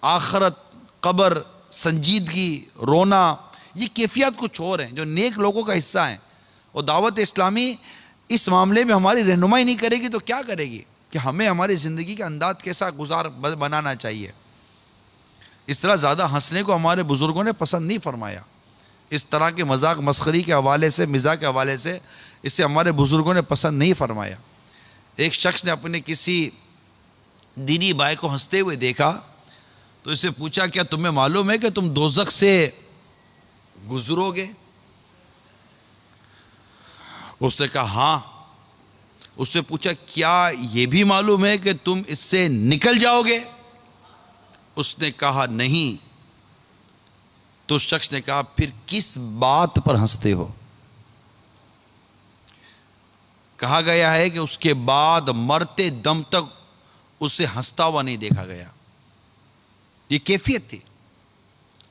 آخرت، قبر، سنجیدگی، رونا، یہ کیفیات کچھ اور ہیں جو نیک لوگوں کا حصہ ہیں. اور دعوت اسلامی اس معاملے میں ہماری رہنمائی نہیں کرے گی تو کیا کرے گی کہ ہمیں ہماری زندگی کا انداز کیسا بنانا چاہیے. اس طرح زیادہ ہنسنے کو ہمارے بزرگوں نے پسند نہیں فرمایا. اس طرح کے مذاق مسخری کے حوالے سے، مزاح کے حوالے سے اسے ہمارے بزرگوں نے پسند نہیں فرمایا. ایک شخص نے اپنے کسی دینی بھائی کو ہنستے ہوئے دیکھا تو اسے پوچھا، کیا تمہیں معلوم ہے کہ تم دوزخ سے گزرو گے؟ اس نے کہا ہاں. اس سے پوچھا، کیا یہ بھی معلوم ہے کہ تم اس سے نکل جاؤ گے؟ اس نے کہا نہیں. تو اس شخص نے کہا، پھر کس بات پر ہنستے ہو؟ کہا گیا ہے کہ اس کے بعد مرتے دم تک اسے ہنستا ہوا نہیں دیکھا گیا. یہ کیفیت تھی.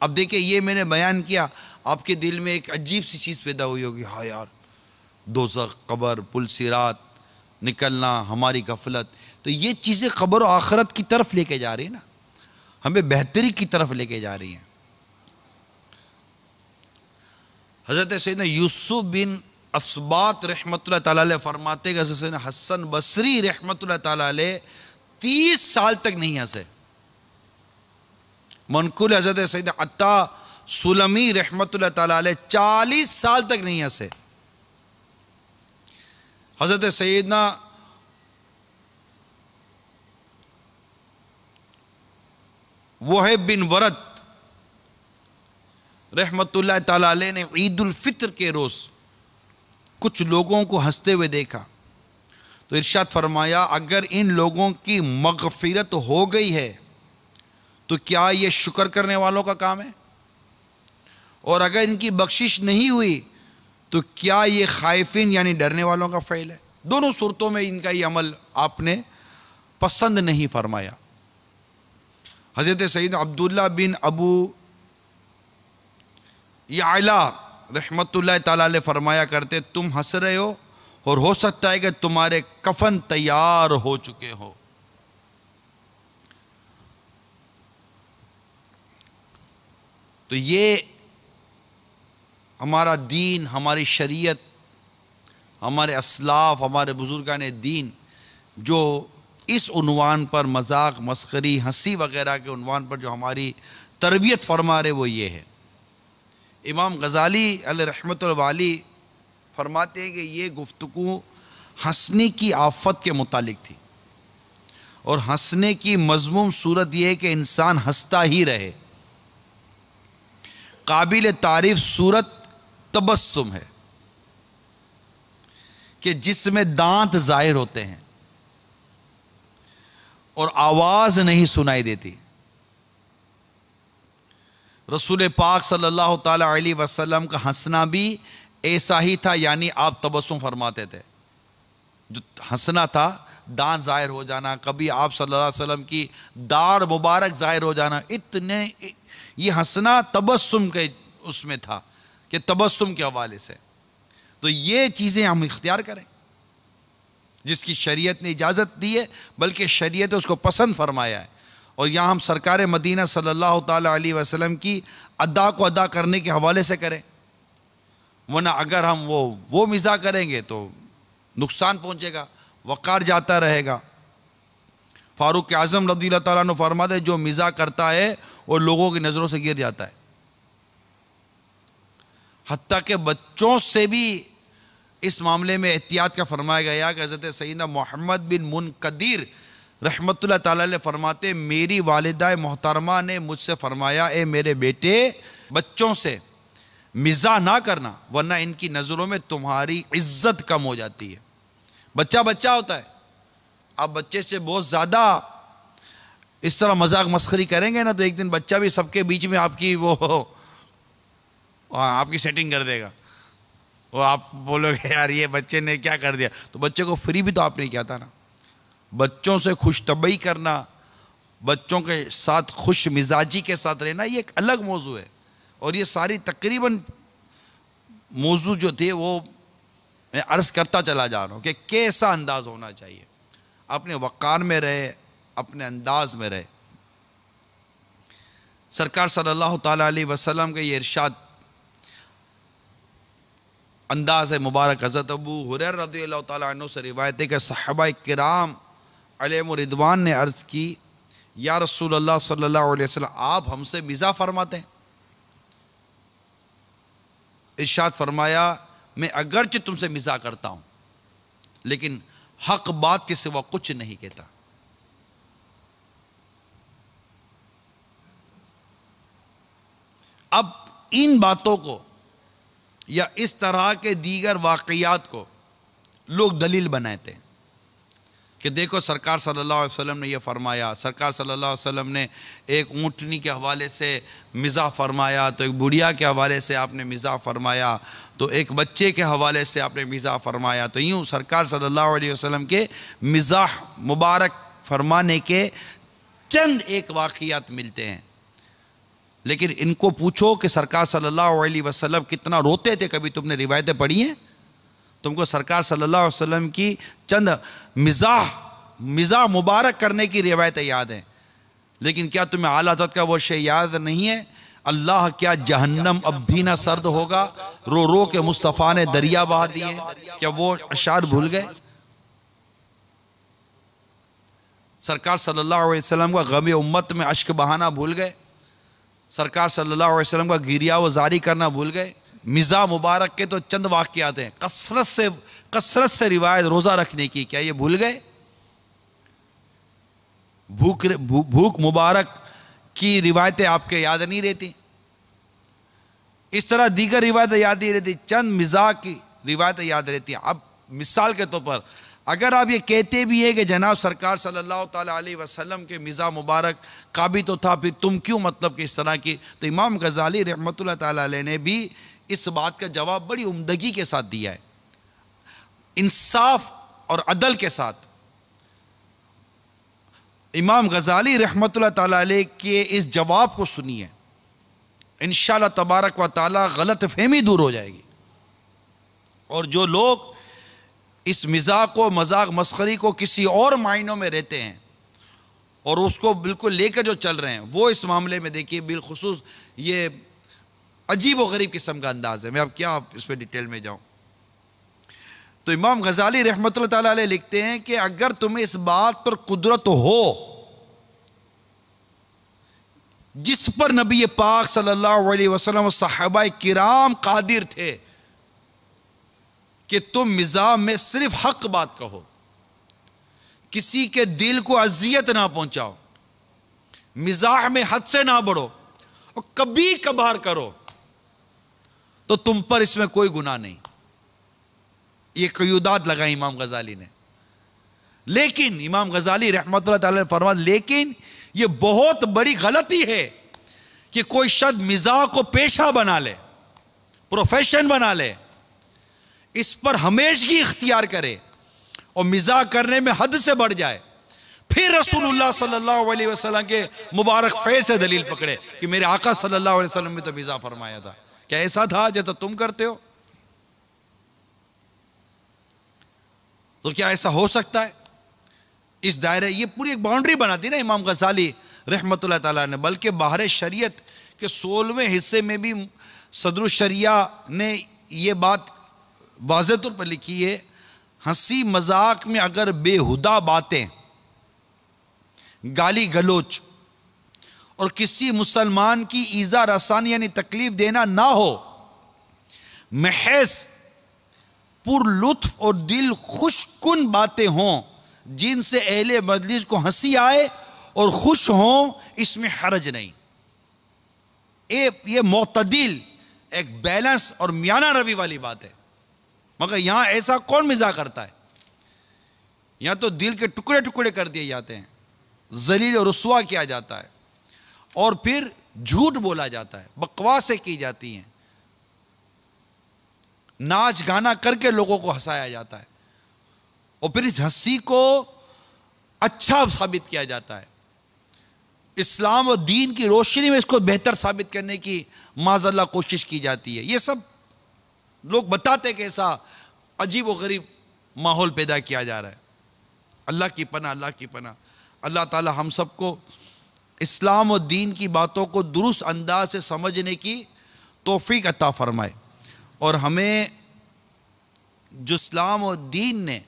اب دیکھیں، یہ میں نے بیان کیا، آپ کے دل میں ایک عجیب سی چیز پیدا ہوئی ہوگی، ہاں یار دوزخ، قبر، پل صراط، نکلنا، ہماری غفلت. تو یہ چیزیں قبر و آخرت کی طرف لے کے جا رہی ہیں نا، ہمیں بہتری کی طرف لے کے جا رہی ہیں. حضرت سیدنا یوسف بن اسبات رحمت اللہ تعالیٰ علیہ فرماتے کہ حضرت سیدنا حسن بصری رحمت اللہ تعالیٰ علیہ 30 سال تک نہیں ہنسے. منقول حضرت سیدنا عطا سلمی رحمت اللہ تعالیٰ علیہ 40 سال تک نہیں ہنسے. حضرت سیدنا وہب بن ورد رحمت اللہ تعالیٰ علیہ نے عید الفطر کے روز کچھ لوگوں کو ہنستے ہوئے دیکھا تو ارشاد فرمایا، اگر ان لوگوں کی مغفرت ہو گئی ہے تو کیا یہ شکر کرنے والوں کا کام ہے؟ اور اگر ان کی بخشش نہیں ہوئی تو کیا یہ خائفین یعنی ڈرنے والوں کا فعل ہے؟ دونوں صورتوں میں ان کا یہ عمل آپ نے پسند نہیں فرمایا. حضرت سیدنا عبداللہ بن ابو یعلا رحمت اللہ تعالیٰ علیہ فرمایا کرتے، تم ہنس رہے ہو اور ہو سکتا ہے کہ تمہارے کفن تیار ہو چکے ہو. تو یہ ہمارا دین، ہماری شریعت، ہمارے اسلاف، ہمارے بزرگان دین جو اس عنوان پر مذاق مسخری ہنسی وغیرہ کے عنوان پر جو ہماری تربیت فرما رہے وہ یہ ہے۔ امام غزالی علیہ رحمۃ الوالی فرماتے ہیں کہ یہ گفتگو ہنسنے کی آفت کے متعلق تھی، اور ہنسنے کی مذموم صورت یہ ہے کہ انسان ہنستا ہی رہے۔ قابل تعریف صورت تبسم ہے کہ جس میں دانت ظاہر ہوتے ہیں اور آواز نہیں سنائی دیتی۔ رسول پاک صلی اللہ تعالی علیہ وسلم کا ہنسنا بھی ایسا ہی تھا، یعنی آپ تبسم فرماتے تھے۔ جو ہنسنا تھا دانت ظاہر ہو جانا، کبھی آپ صلی اللہ علیہ وسلم کی داڑھ مبارک ظاہر ہو جانا، اتنے یہ ہنسنا تبسم کے اس میں تھا کہ تبسم کے حوالے سے۔ تو یہ چیزیں ہم اختیار کریں جس کی شریعت نے اجازت دی ہے، بلکہ شریعت نے اس کو پسند فرمایا ہے، اور یہاں ہم سرکار مدینہ صلی اللہ تعالی علیہ وسلم کی ادا کو ادا کرنے کے حوالے سے کریں، ورنہ اگر ہم وہ مزاح کریں گے تو نقصان پہنچے گا، وقار جاتا رہے گا۔ فاروق اعظم رضی اللہ تعالیٰ عنہ فرماتے ہیں جو مزاح کرتا ہے وہ لوگوں کی نظروں سے گر جاتا ہے، حتیٰ کہ بچوں سے بھی اس معاملے میں احتیاط کا فرمایا گیا کہ حضرت سیدنا محمد بن منقدر رحمت اللہ تعالیٰ علیہ فرماتے ہیں میری والدہ محترمہ نے مجھ سے فرمایا اے میرے بیٹے بچوں سے مزاح نہ کرنا ورنہ ان کی نظروں میں تمہاری عزت کم ہو جاتی ہے۔ بچہ بچہ ہوتا ہے، آپ بچے سے بہت زیادہ اس طرح مذاق مسخری کریں گے نا تو ایک دن بچہ بھی سب کے بیچ میں آپ کی سیٹنگ کر دے گا، وہ آپ بولو گے یار یہ بچے نے کیا کر دیا۔ تو بچے کو فری بھی تو آپ نے کیا تھا نا۔ بچوں سے خوش طبعی کرنا، بچوں کے ساتھ خوش مزاجی کے ساتھ رہنا یہ ایک الگ موضوع ہے، اور یہ ساری تقریباً موضوع جو تھے وہ میں عرض کرتا چلا جا رہا ہوں کہ کیسا انداز ہونا چاہیے، اپنے وقار میں رہے، اپنے انداز میں رہے۔ سرکار صلی اللہ تعالیٰ علیہ وسلم کے یہ ارشاد انداز مبارک حضرت ابو ہریرہ رضی اللہ تعالیٰ عنہ سے روایت ہے کہ صحابہ کرام علیہم رضوان نے عرض کی یا رسول اللہ صلی اللہ علیہ وسلم آپ ہم سے مزاح فرماتے ہیں؟ ارشاد فرمایا میں اگرچہ تم سے مزاح کرتا ہوں لیکن حق بات کے سوا کچھ نہیں کہتا۔ اب ان باتوں کو یا اس طرح کے دیگر واقعات کو لوگ دلیل بناتے ہیں کہ دیکھو سرکار صلی اللہ علیہ وسلم نے یہ فرمایا، سرکار صلی اللہ علیہ وسلم نے ایک اونٹنی کے حوالے سے مزاح فرمایا، تو ایک بڑھیا کے حوالے سے آپ نے مزاح فرمایا، تو ایک بچے کے حوالے سے آپ نے مزاح فرمایا۔ تو یوں سرکار صلی اللہ علیہ وسلم کے مزاح مبارک فرمانے کے چند ایک واقعات ملتے ہیں، لیکن ان کو پوچھو کہ سرکار صلی اللہ علیہ وسلم کتنا روتے تھے، کبھی تم نے روایتیں پڑھی ہیں؟ تم کو سرکار صلی اللہ علیہ وسلم کی چند مزاح مبارک کرنے کی روایتیں یاد ہیں، لیکن کیا تمہیں اعلیٰ حضرت کا وہ شے یاد نہیں ہے؟ اللہ کیا جہنم اب بھی نہ سرد ہوگا، رو رو کے مصطفیٰ نے دریا بہا دیے، کیا وہ اشعار بھول گئے؟ سرکار صلی اللہ علیہ وسلم کا غم امت میں اشک بہانا بھول گئے؟ سرکار صلی اللہ علیہ وسلم کا گریہ و زاری کرنا بھول گئے؟ مزاح مبارک کے تو چند واقعات ہیں، کثرت سے روایت روزہ رکھنے کی، کیا یہ بھول گئے؟ بھوک مبارک کی روایتیں آپ کے یاد نہیں رہتی؟ اس طرح دیگر روایتیں یاد نہیں رہتی، چند مزاح کی روایتیں یاد رہتی ہیں۔ اب مثال کے طور پر اگر آپ یہ کہتے بھی ہیں کہ جناب سرکار صلی اللہ تعالیٰ علیہ وسلم کے مزاح مبارک کا بھی تو تھا، پھر تم کیوں مطلب کہ اس طرح کی؟ تو امام غزالی رحمۃ اللہ تعالیٰ علیہ نے بھی اس بات کا جواب بڑی عمدگی کے ساتھ دیا ہے، انصاف اور عدل کے ساتھ۔ امام غزالی رحمۃ اللہ تعالیٰ علیہ کے اس جواب کو سنیے، انشاءاللہ تبارک و تعالیٰ غلط فہمی دور ہو جائے گی، اور جو لوگ اس مزاح کو مذاق مسخری کو کسی اور معنوں میں رہتے ہیں اور اس کو بالکل لے کر جو چل رہے ہیں، وہ اس معاملے میں دیکھیے بالخصوص یہ عجیب و غریب قسم کا انداز ہے۔ میں اب کیا اس پہ ڈیٹیل میں جاؤں۔ تو امام غزالی رحمۃ اللہ تعالیٰ علیہ لکھتے ہیں کہ اگر تمہیں اس بات پر قدرت ہو جس پر نبی پاک صلی اللہ علیہ وسلم و صحابہ کرام قادر تھے کہ تم مزاح میں صرف حق بات کہو، کسی کے دل کو اذیت نہ پہنچاؤ، مزاح میں حد سے نہ بڑھو اور کبھی کبھار کرو، تو تم پر اس میں کوئی گناہ نہیں. یہ قیودات لگائیں امام غزالی نے. لیکن امام غزالی رحمۃ اللہ تعالی نے فرمایا لیکن یہ بہت بڑی غلطی ہے کہ کوئی شخص مزاح کو پیشہ بنا لے، پروفیشن بنا لے، اس پر ہمیشگی اختیار کرے اور مزاح کرنے میں حد سے بڑھ جائے، پھر رسول اللہ صلی اللہ علیہ وسلم کے مبارک فعل سے دلیل پکڑے کہ میرے آقا صلی اللہ علیہ وسلم نے تو مزاح فرمایا تھا. کیا ایسا تھا جیسا تم کرتے ہو؟ تو کیا ایسا ہو سکتا ہے؟ اس دائرے یہ پوری ایک باؤنڈری بنا دی نا امام غزالی رحمۃ اللہ تعالیٰ نے. بلکہ باہر شریعت کے 16ویں حصے میں بھی صدر الشریعہ نے یہ بات واضح طور پر لکھی ہے، ہنسی مذاق میں اگر بےہودہ باتیں، گالی گلوچ اور کسی مسلمان کی ایذا رسانی یعنی تکلیف دینا نہ ہو، محض پر لطف اور دل خوش کن باتیں ہوں جن سے اہل مجلس کو ہنسی آئے اور خوش ہوں، اس میں حرج نہیں. یہ معتدل ایک بیلنس اور میانہ روی والی بات ہے. مگر یہاں ایسا کون مزاح کرتا ہے؟ یہاں تو دل کے ٹکڑے ٹکڑے کر دیے جاتے ہیں، ذلیل اور رسوا کیا جاتا ہے، اور پھر جھوٹ بولا جاتا ہے، بکواسیں کی جاتی ہیں، ناچ گانا کر کے لوگوں کو ہنسایا جاتا ہے، اور پھر اس ہنسی کو اچھا ثابت کیا جاتا ہے. اسلام و دین کی روشنی میں اس کو بہتر ثابت کرنے کی معاذ اللہ کوشش کی جاتی ہے. یہ سب لوگ بتاتے کہ ایسا عجیب و غریب ماحول پیدا کیا جا رہا ہے. اللہ کی پناہ، اللہ کی پناہ. اللہ تعالی ہم سب کو اسلام و دین کی باتوں کو درست انداز سے سمجھنے کی توفیق عطا فرمائے، اور ہمیں جو اسلام و دین نے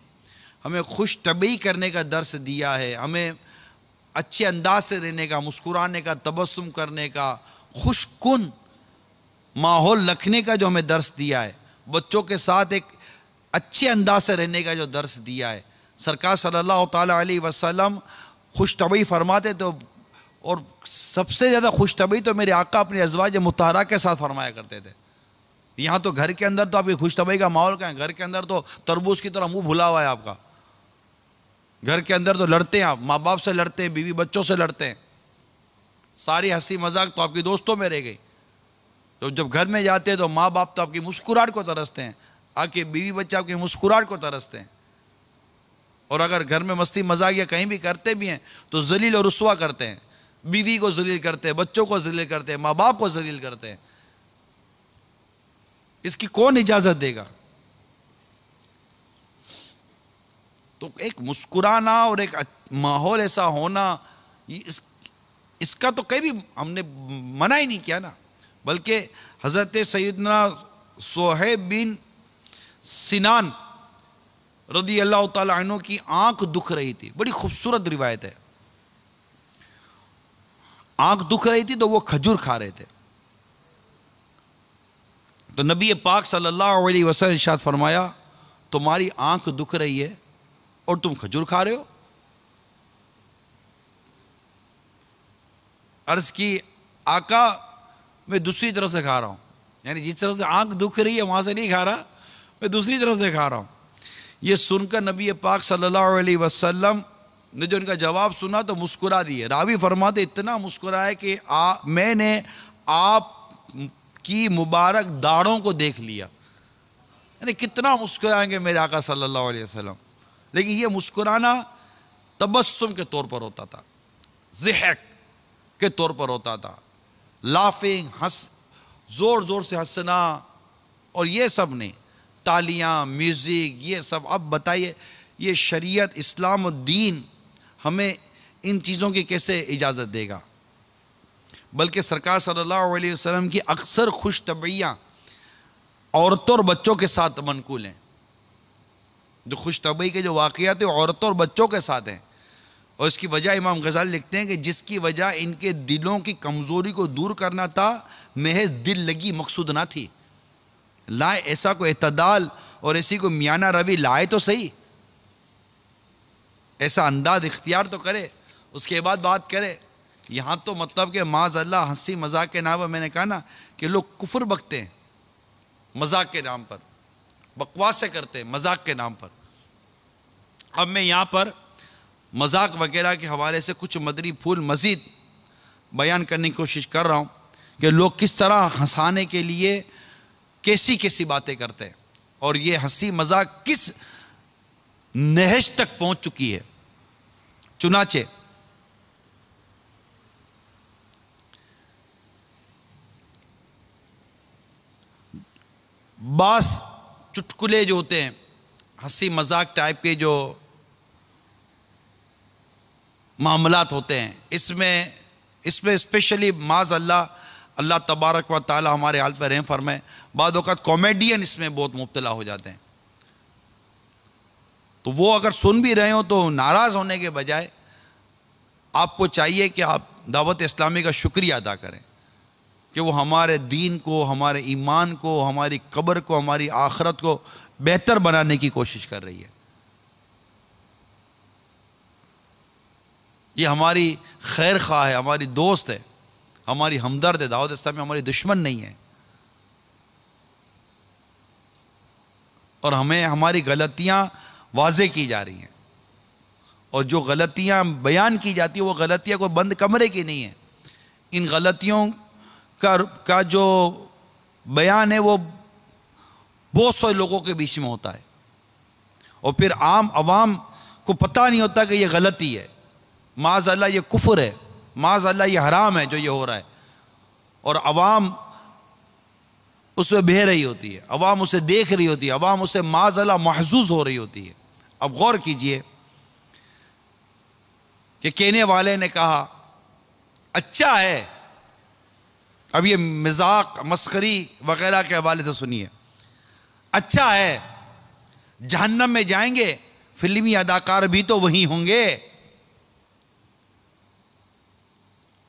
ہمیں خوش طبعی کرنے کا درس دیا ہے، ہمیں اچھے انداز سے رہنے کا، مسکرانے کا، تبسم کرنے کا، خوش کن ماحول رکھنے کا جو ہمیں درس دیا ہے، بچوں کے ساتھ ایک اچھے انداز سے رہنے کا جو درس دیا ہے. سرکار صلی اللہ تعالیٰ علیہ وسلم خوش طبعی فرماتے تو، اور سب سے زیادہ خوش طبعی تو میرے آقا اپنی ازواج مطہرہ کے ساتھ فرمایا کرتے تھے. یہاں تو گھر کے اندر تو آپ کی خوش طبعی کا ماحول کہاں ہے؟ گھر کے اندر تو تربوز کی طرح منہ بھلا ہوا ہے آپ کا. گھر کے اندر تو لڑتے ہیں آپ، ماں باپ سے لڑتے ہیں، بیوی بچوں سے لڑتے ہیں، ساری ہنسی مذاق تو آپ کی دوستوں میں رہ گئی. تو جب گھر میں جاتے ہیں تو ماں باپ تو آپ کی مسکراہٹ کو ترستے ہیں، آپ کے بیوی بچہ آپ کی مسکراہٹ کو ترستے ہیں. اور اگر گھر میں مستی مذاق یا کہیں بھی کرتے بھی ہیں تو ذلیل اور رسوا کرتے ہیں، بیوی کو ذلیل کرتے ہیں، بچوں کو ذلیل کرتے ہیں، ماں باپ کو ذلیل کرتے ہیں. اس کی کون اجازت دے گا؟ تو ایک مسکرانا اور ایک ماحول ایسا ہونا، اس کا تو کبھی ہم نے منع ہی نہیں کیا نا. بلکہ حضرت سیدنا صہیب بن سنان رضی اللہ تعالیٰ عنہ کی آنکھ دکھ رہی تھی. بڑی خوبصورت روایت ہے. آنکھ دکھ رہی تھی تو وہ کھجور کھا رہے تھے. تو نبی پاک صلی اللہ علیہ وسلم ارشاد فرمایا تمہاری آنکھ دکھ رہی ہے اور تم کھجور کھا رہے ہو؟ عرض کی آقا میں دوسری طرف سے کھا رہا ہوں، یعنی جس طرف سے آنکھ دکھ رہی ہے وہاں سے نہیں کھا رہا، میں دوسری طرف سے کھا رہا ہوں. یہ سن کر نبی پاک صلی اللہ علیہ وسلم نے جو ان کا جواب سنا تو مسکرا دیے. راوی فرماتے اتنا مسکرائے کہ میں نے آپ کی مبارک داڑھوں کو دیکھ لیا. یعنی کتنا مسکرائیں گے میرے آقا صلی اللہ علیہ وسلم. لیکن یہ مسکرانا تبسم کے طور پر ہوتا تھا، ضحک کے طور پر ہوتا تھا، لافنگ، زور زور سے ہنسنا، اور یہ سب نہیں، تالیاں، میوزک، یہ سب. اب بتائیے یہ شریعت، اسلام و دین ہمیں ان چیزوں کی کیسے اجازت دے گا؟ بلکہ سرکار صلی اللہ علیہ وسلم کی اکثر خوش طبعیاں عورتوں اور بچوں کے ساتھ منقول ہیں. جو خوش طبعی کے جو واقعات ہیں عورتوں اور بچوں کے ساتھ ہیں، اور اس کی وجہ امام غزالی لکھتے ہیں کہ جس کی وجہ ان کے دلوں کی کمزوری کو دور کرنا تھا، محض دل لگی مقصود نہ تھی. لائے ایسا کوئی اعتدال اور ایسی کوئی میانہ روی لائے تو صحیح، ایسا انداز اختیار تو کرے، اس کے بعد بات کرے. یہاں تو مطلب کہ معاذ اللہ ہنسی مذاق کے نام پر، میں نے کہا نا کہ لوگ کفر بکتے ہیں مذاق کے نام پر، بکواسیں کرتے ہیں مذاق کے نام پر. اب میں یہاں پر مذاق وغیرہ کے حوالے سے کچھ مدری پھول مزید بیان کرنے کی کوشش کر رہا ہوں کہ لوگ کس طرح ہنسانے کے لیے کیسی کیسی باتیں کرتے ہیں، اور یہ ہنسی مذاق کس نہج تک پہنچ چکی ہے. چنانچہ بعض چٹکلے جو ہوتے ہیں ہنسی مذاق ٹائپ کے جو معاملات ہوتے ہیں، اس میں اسپیشلی معاذ اللہ تبارک و تعالی ہمارے حال پر رحم فرمائے، بعض اوقات کامیڈین اس میں بہت مبتلا ہو جاتے ہیں. تو وہ اگر سن بھی رہے ہوں تو ناراض ہونے کے بجائے آپ کو چاہیے کہ آپ دعوت اسلامی کا شکریہ ادا کریں کہ وہ ہمارے دین کو، ہمارے ایمان کو، ہماری قبر کو، ہماری آخرت کو بہتر بنانے کی کوشش کر رہی ہے. یہ ہماری خیر خواہ ہے، ہماری دوست ہے، ہماری ہمدرد ہے. دعوت اسلامی ہماری دشمن نہیں ہے، اور ہمیں ہماری غلطیاں واضح کی جا رہی ہیں، اور جو غلطیاں بیان کی جاتی ہیں وہ غلطیاں کوئی بند کمرے کی نہیں ہیں. ان غلطیوں کا جو بیان ہے وہ بہت سے لوگوں کے بیچ میں ہوتا ہے، اور پھر عام عوام کو پتہ نہیں ہوتا کہ یہ غلطی ہے. معاذ اللہ یہ کفر ہے، معاذ اللہ یہ حرام ہے جو یہ ہو رہا ہے، اور عوام اس میں بہہ رہی ہوتی ہے، عوام اسے دیکھ رہی ہوتی ہے، عوام اسے معاذ اللہ محظوظ ہو رہی ہوتی ہے. اب غور کیجئے کہ کہنے والے نے کہا اچھا ہے، اب یہ مذاق مسخری وغیرہ کے حوالے سے سنیے، اچھا ہے جہنم میں جائیں گے، فلمی اداکار بھی تو وہی ہوں گے.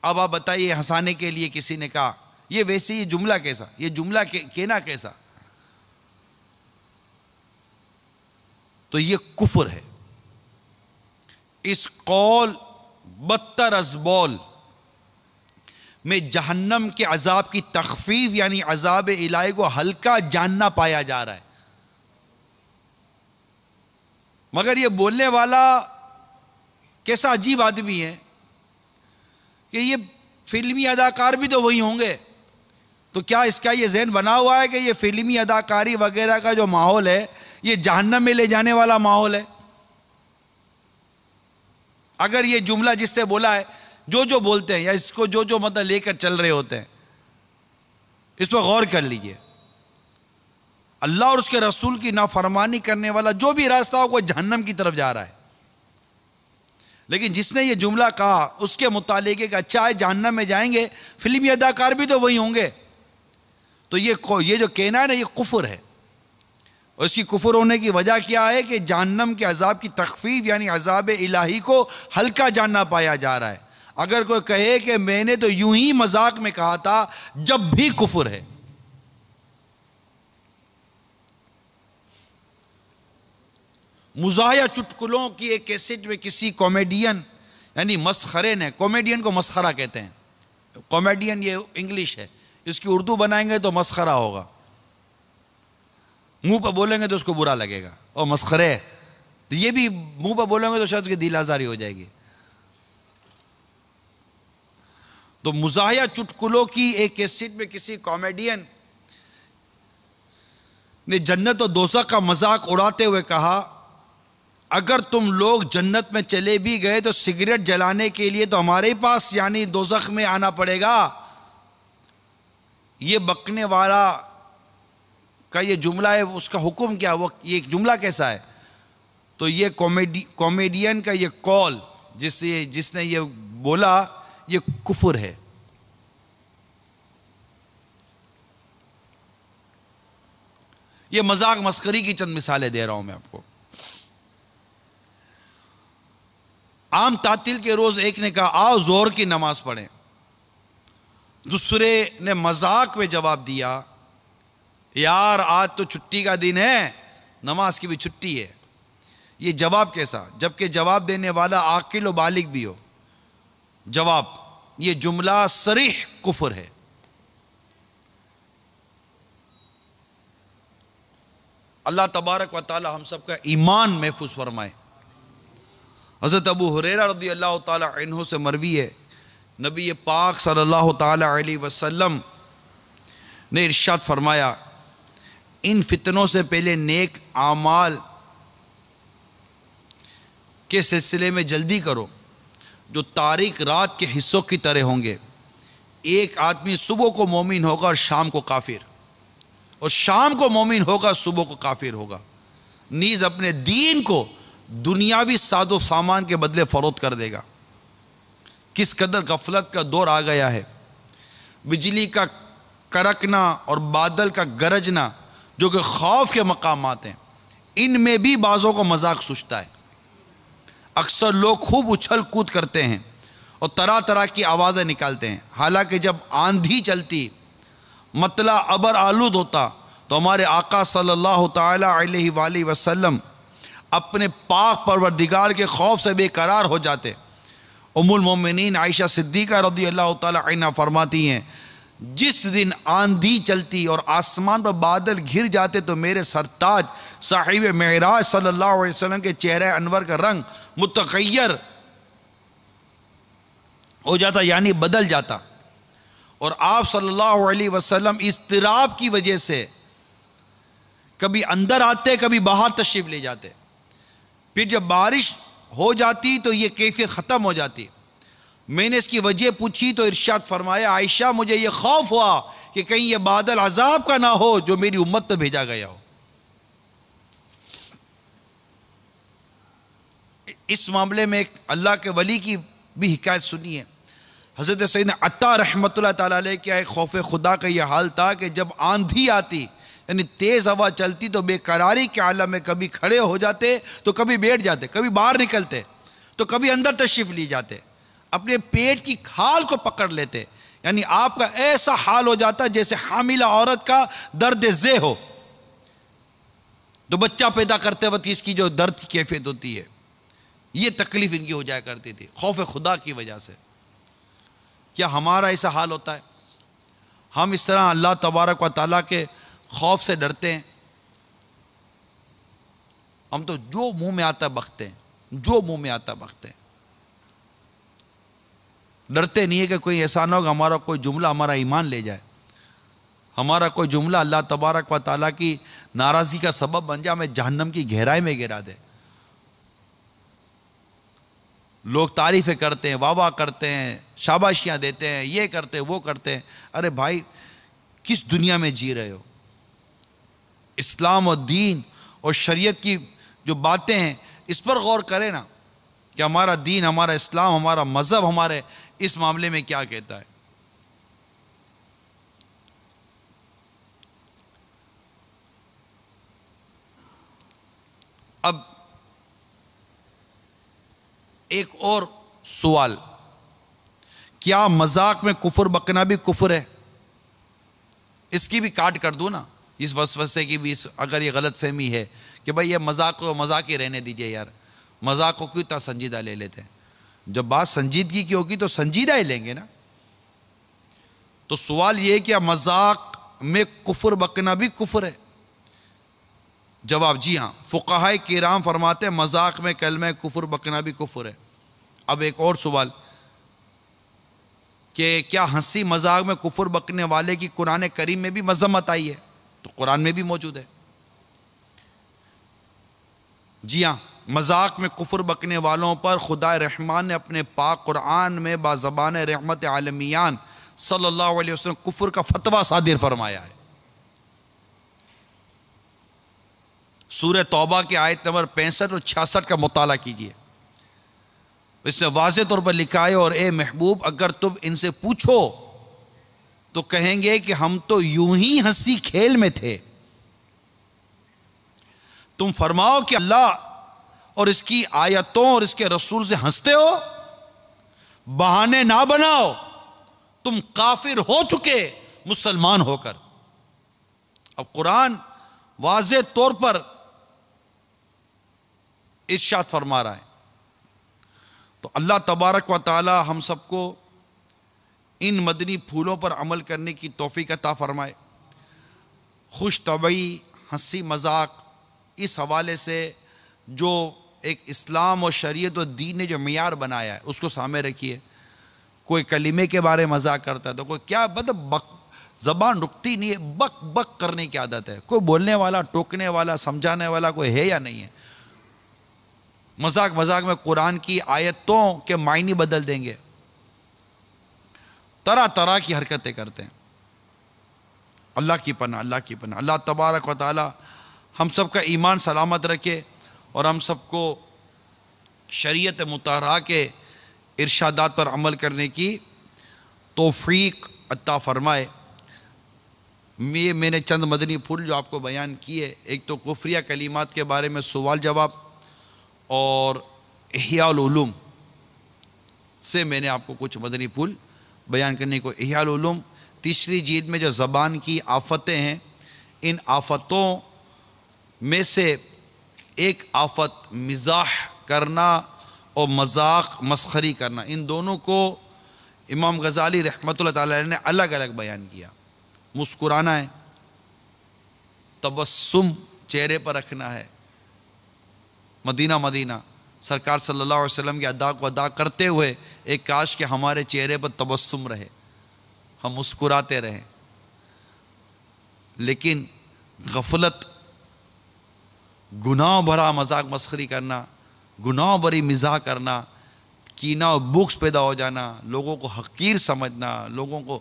اب آپ بتائیے ہنسانے کے لیے کسی نے کہا یہ ویسے یہ جملہ کیسا، یہ جملہ کہنا کیسا؟ تو یہ کفر ہے. اس قول بدتر از بول میں جہنم کے عذاب کی تخفیف یعنی عذاب الہی کو ہلکا جاننا پایا جا رہا ہے. مگر یہ بولنے والا کیسا عجیب آدمی ہے کہ یہ فلمی اداکار بھی تو وہی ہوں گے. تو کیا اس کا یہ ذہن بنا ہوا ہے کہ یہ فلمی اداکاری وغیرہ کا جو ماحول ہے یہ جہنم میں لے جانے والا ماحول ہے؟ اگر یہ جملہ جس سے بولا ہے، جو بولتے ہیں یا اس کو جو مطلب لے کر چل رہے ہوتے ہیں، اس پر غور کر لیجئے. اللہ اور اس کے رسول کی نافرمانی کرنے والا جو بھی راستہ ہو وہ جہنم کی طرف جا رہا ہے. لیکن جس نے یہ جملہ کہا اس کے متعلق کہ اچھا ہے جہنم میں جائیں گے، فلمی اداکار بھی تو وہی ہوں گے، تو یہ جو کہنا ہے نا یہ کفر ہے. اور اس کی کفر ہونے کی وجہ کیا ہے کہ جہنم کے عذاب کی تخفیف یعنی عذاب الہی کو ہلکا جاننا پایا جا رہا ہے. اگر کوئی کہے کہ میں نے تو یوں ہی مذاق میں کہا تھا، جب بھی کفر ہے. مزاحیہ چٹکلوں کی ایک کیسٹ میں کسی کامیڈین یعنی مسخرے نے، کامیڈین کو مسخرہ کہتے ہیں، کامیڈین یہ انگلش ہے، اس کی اردو بنائیں گے تو مسخرہ ہوگا، منہ پہ بولیں گے تو اس کو برا لگے گا، اور مسخرے تو یہ بھی منہ پہ بولیں گے تو شاید اس کی دل آزاری ہو جائے گی. تو مزاحیہ چٹکلوں کی ایک کیسٹ میں کسی کامیڈین نے جنت و دوزخ کا مذاق اڑاتے ہوئے کہا اگر تم لوگ جنت میں چلے بھی گئے تو سگریٹ جلانے کے لیے تو ہمارے پاس یعنی دوزخ میں آنا پڑے گا. یہ بکنے والا کا یہ جملہ ہے، اس کا حکم کیا، وہ یہ جملہ کیسا ہے؟ تو یہ کامیڈین کا یہ کال جس نے یہ بولا یہ کفر ہے. یہ مذاق مسخری کی چند مثالیں دے رہا ہوں میں آپ کو. عام تعطیل کے روز ایک نے کہا آؤ ظہر کی نماز پڑھیں، دوسرے نے مذاق میں جواب دیا یار آج تو چھٹی کا دن ہے، نماز کی بھی چھٹی ہے۔ یہ جواب کیسا، جبکہ جواب دینے والا عاقل و بالغ بھی ہو؟ جواب، یہ جملہ صریح کفر ہے۔ اللہ تبارک و تعالی ہم سب کا ایمان محفوظ فرمائے۔ حضرت ابو ہریرہ رضی اللہ تعالی عنہ سے مروی ہے، نبی پاک صلی اللہ تعالی علیہ وسلم نے ارشاد فرمایا ان فتنوں سے پہلے نیک اعمال کے سلسلے میں جلدی کرو جو تاریک رات کے حصوں کی طرح ہوں گے۔ ایک آدمی صبح کو مومن ہوگا اور شام کو کافر، اور شام کو مومن ہوگا صبح کو کافر ہوگا، نیز اپنے دین کو دنیاوی ساز و سامان کے بدلے فروخت کر دے گا۔ کس قدر غفلت کا دور آ گیا ہے، بجلی کا کڑکنا اور بادل کا گرجنا جو کہ خوف کے مقامات ہیں، ان میں بھی بعضوں کو مذاق سوچتا ہے۔ اکثر لوگ خوب اچھل کود کرتے ہیں اور طرح طرح کی آوازیں نکالتے ہیں، حالانکہ جب آندھی چلتی، مطلع ابر آلود ہوتا تو ہمارے آقا صلی اللہ تعالی علیہ وآلہ وسلم اپنے پاک پروردگار کے خوف سے بے قرار ہو جاتے۔ ام المومنین عائشہ صدیقہ رضی اللہ تعالی عنہ فرماتی ہیں جس دن آندھی چلتی اور آسمان پر بادل گھر جاتے تو میرے سرتاج صاحب معراج صلی اللہ علیہ وسلم کے چہرہ انور کا رنگ متغیر ہو جاتا، یعنی بدل جاتا، اور آپ صلی اللہ علیہ وسلم اضطراب کی وجہ سے کبھی اندر آتے کبھی باہر تشریف لے جاتے۔ پھر جب بارش ہو جاتی تو یہ کیفیت ختم ہو جاتی۔ میں نے اس کی وجہ پوچھی تو ارشاد فرمایا عائشہ مجھے یہ خوف ہوا کہ کہیں یہ بادل عذاب کا نہ ہو جو میری امت پہ بھیجا گیا ہو۔ اس معاملے میں ایک اللہ کے ولی کی بھی حکایت سنی ہے۔ حضرت سیدنا عطا رحمۃ اللہ تعالیٰ علیہ کیا ایک خوف خدا کا یہ حال تھا کہ جب آندھی آتی یعنی تیز ہوا چلتی تو بے قراری کے عالم میں کبھی کھڑے ہو جاتے تو کبھی بیٹھ جاتے، کبھی باہر نکلتے تو کبھی اندر تشریف لی جاتے، اپنے پیٹ کی کھال کو پکڑ لیتے، یعنی آپ کا ایسا حال ہو جاتا جیسے حاملہ عورت کا درد ذہ ہو تو بچہ پیدا کرتے وقت اس کی جو درد کی کیفیت ہوتی ہے، یہ تکلیف ان کی ہو جایا کرتی تھی خوف خدا کی وجہ سے۔ کیا ہمارا ایسا حال ہوتا ہے؟ ہم اس طرح اللہ تبارک و تعالیٰ کے خوف سے ڈرتے ہیں؟ ہم تو جو منہ میں آتا بکتے ہیں، جو منہ میں آتا بکتے ہیں، ڈرتے نہیں ہے کہ کوئی ایسا نہ ہوگا ہمارا کوئی جملہ ہمارا ایمان لے جائے، ہمارا کوئی جملہ اللہ تبارک و تعالیٰ کی ناراضی کا سبب بن جائے، ہمیں جہنم کی گہرائی میں گرا دے۔ لوگ تعریفیں کرتے ہیں، واہ واہ کرتے ہیں، شاباشیاں دیتے ہیں، یہ کرتے ہیں وہ کرتے ہیں۔ ارے بھائی کس دنیا میں جی رہے ہو؟ اسلام اور دین اور شریعت کی جو باتیں ہیں اس پر غور کریں نا کہ ہمارا دین، ہمارا اسلام، ہمارا مذہب ہمارے اس معاملے میں کیا کہتا ہے۔ اب ایک اور سوال، کیا مذاق میں کفر بکنا بھی کفر ہے؟ اس کی بھی کاٹ کر دوں نا، اس وسوسے کی بھی، اگر یہ غلط فہمی ہے کہ بھائی یہ مذاق کو مذاق ہی رہنے دیجئے یار، مذاق کو کیوں اتنا سنجیدہ لے لیتے ہیں؟ جب بات سنجیدگی کی ہوگی تو سنجیدہ ہی لیں گے نا۔ تو سوال یہ ہے کہ مذاق میں کفر بکنا بھی کفر ہے؟ جواب جی ہاں، فقہاء کرام فرماتے ہیں مذاق میں کلمہ کفر بکنا بھی کفر ہے۔ اب ایک اور سوال کہ کیا ہنسی مذاق میں کفر بکنے والے کی قرآن کریم میں بھی مذمت آئی ہے؟ تو قرآن میں بھی موجود ہے۔ جی ہاں، مذاق میں کفر بکنے والوں پر خدا رحمان نے اپنے پاک قرآن میں بازبان رحمت عالمیان صلی اللہ علیہ وسلم کفر کا فتویٰ صادر فرمایا ہے۔ سورہ توبہ کے آیت نمبر 65 اور 66 کا مطالعہ کیجیے، اس میں واضح طور پر لکھا ہے اور اے محبوب اگر تم ان سے پوچھو تو کہیں گے کہ ہم تو یوں ہی ہنسی کھیل میں تھے۔ تم فرماؤ کہ اللہ اور اس کی آیتوں اور اس کے رسول سے ہنستے ہو؟ بہانے نہ بناؤ، تم کافر ہو چکے مسلمان ہو کر۔ اب قرآن واضح طور پر ارشاد فرما رہا ہے۔ تو اللہ تبارک و تعالی ہم سب کو ان مدنی پھولوں پر عمل کرنے کی توفیق عطا فرمائے۔ خوش طبعی، ہنسی مذاق، اس حوالے سے جو ایک اسلام اور شریعت و دین نے جو معیار بنایا ہے اس کو سامنے رکھیے۔ کوئی کلمے کے بارے مذاق کرتا ہے تو کوئی کیا زبان رکتی نہیں ہے، بک بک کرنے کی عادت ہے۔ کوئی بولنے والا، ٹوکنے والا، سمجھانے والا کوئی ہے یا نہیں ہے؟ مذاق مذاق میں قرآن کی آیتوں کے معنی بدل دیں گے، طرح طرح کی حرکتیں کرتے ہیں۔ اللہ کی پناہ، اللہ کی پناہ۔ اللہ تبارک و تعالی ہم سب کا ایمان سلامت رکھے اور ہم سب کو شریعت مطہرہ کے ارشادات پر عمل کرنے کی توفیق عطا فرمائے۔ میں نے چند مدنی پھول جو آپ کو بیان کیے، ایک تو کفریہ کلمات کے بارے میں سوال جواب، اور احیاء العلوم سے میں نے آپ کو کچھ مدنی پھول بیان کرنے کو۔ احیاء العلوم تیسری جلد میں جو زبان کی آفتیں ہیں، ان آفتوں میں سے ایک آفت مزاح کرنا اور مذاق مسخری کرنا، ان دونوں کو امام غزالی رحمۃ اللہ تعالی نے الگ الگ بیان کیا۔ مسکرانا ہے، تبسم چہرے پر رکھنا ہے۔ مدینہ سرکار صلی اللہ علیہ وسلم کے ادا کو ادا کرتے ہوئے ایک کاش کہ ہمارے چہرے پر تبسم رہے، ہم مسکراتے رہیں۔ لیکن غفلت، گناہ بھرا مذاق مسخری کرنا، گناہ بھری مزاح کرنا، کینہ اور بغض پیدا ہو جانا، لوگوں کو حقیر سمجھنا، لوگوں کو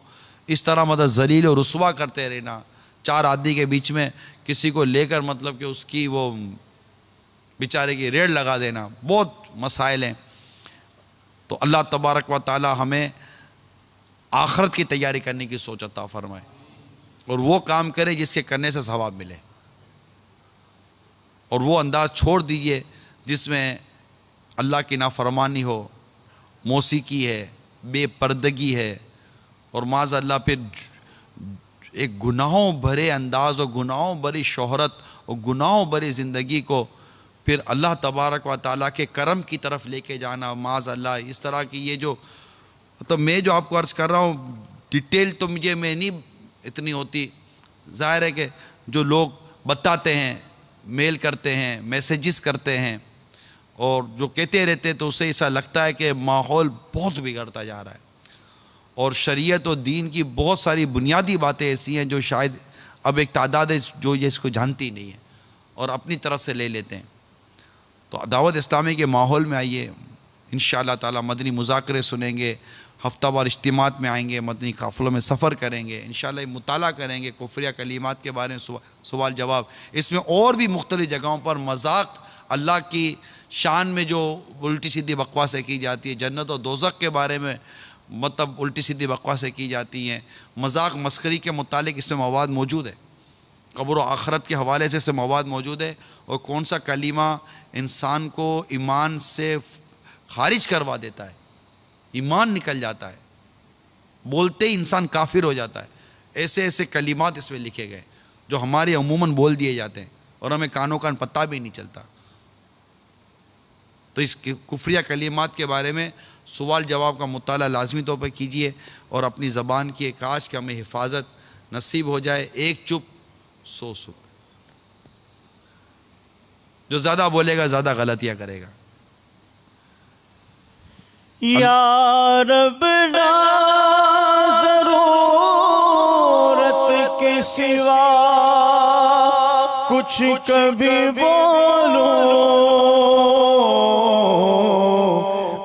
اس طرح ذلیل و رسوا کرتے رہنا، چار آدمی کے بیچ میں کسی کو لے کر کہ اس کی وہ بیچارے کی ریڑھ لگا دینا، بہت مسائل ہیں۔ تو اللہ تبارک و تعالی ہمیں آخرت کی تیاری کرنے کی سوچ عطا فرمائے اور وہ کام کرے جس کے کرنے سے ثواب ملے، اور وہ انداز چھوڑ دیجئے جس میں اللہ کی نافرمانی ہو، موسیقی ہے، بے پردگی ہے، اور معاذ اللہ پھر ایک گناہوں بھرے انداز اور گناہوں بھری شہرت اور گناہوں بھری زندگی کو پھر اللہ تبارک و تعالیٰ کے کرم کی طرف لے کے جانا۔ معاذ اللہ اس طرح کی یہ جو میں جو آپ کو عرض کر رہا ہوں، ڈیٹیل تو مجھے میں نہیں اتنی ہوتی، ظاہر ہے کہ جو لوگ بتاتے ہیں، میل کرتے ہیں، میسیجز کرتے ہیں اور جو کہتے رہتے تو اسے ایسا لگتا ہے کہ ماحول بہت بگڑتا جا رہا ہے، اور شریعت و دین کی بہت ساری بنیادی باتیں ایسی ہیں جو شاید اب ایک تعداد ہے جو یہ اس کو جانتی نہیں ہے اور اپنی طرف سے لے لیتے ہیں۔ تو دعوت اسلامی کے ماحول میں آئیے، انشاءاللہ تعالی مدنی مذاکرے سنیں گے، ہفتہ وار اجتماعات میں آئیں گے، مدنی قافلوں میں سفر کریں گے، انشاءاللہ مطالعہ کریں گے کفریہ کلمات کے بارے میں سوال جواب۔ اس میں اور بھی مختلف جگہوں پر مذاق اللہ کی شان میں جو الٹی سیدھی بکواسیں کی جاتی ہے، جنت و دوزخ کے بارے میں الٹی سیدھی بکواسیں کی جاتی ہیں، مذاق مسخری کے متعلق اس میں مواد موجود ہے، قبر و آخرت کے حوالے سے اس میں مواد موجود ہے، اور کون سا کلمہ انسان کو ایمان سے خارج کروا دیتا ہے، ایمان نکل جاتا ہے، بولتے ہی انسان کافر ہو جاتا ہے، ایسے ایسے کلمات اس میں لکھے گئے جو ہمارے عموماً بول دیے جاتے ہیں اور ہمیں کانوں کان پتہ بھی نہیں چلتا۔ تو اس کفریہ کلمات کے بارے میں سوال جواب کا مطالعہ لازمی طور پر کیجئے اور اپنی زبان کی کاش کہ ہمیں حفاظت نصیب ہو جائے۔ ایک چپ سو سکھ، جو زیادہ بولے گا زیادہ غلطیاں کرے گا۔ یا رب نا ضرورت کے سوا کچھ کبھی بولو،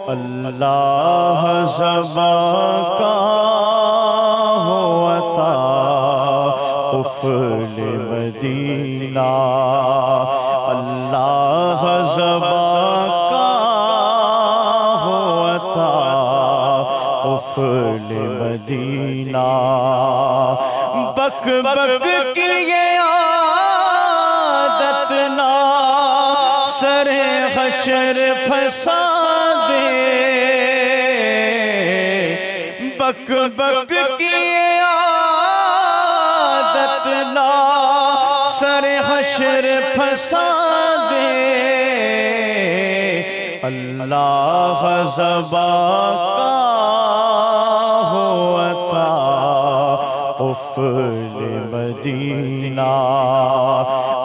اللہ زبان کا ہو عطا قفل مدینہ، اللہ زبان کا ہو عطا قفل مدینہ، بک بک کی یہ عادت نہ سرے حشر پھنسا دے بک بک کی عادت لا سر حشر پھنسا دے اللہ زباں کا ہو عطا قفل مدینہ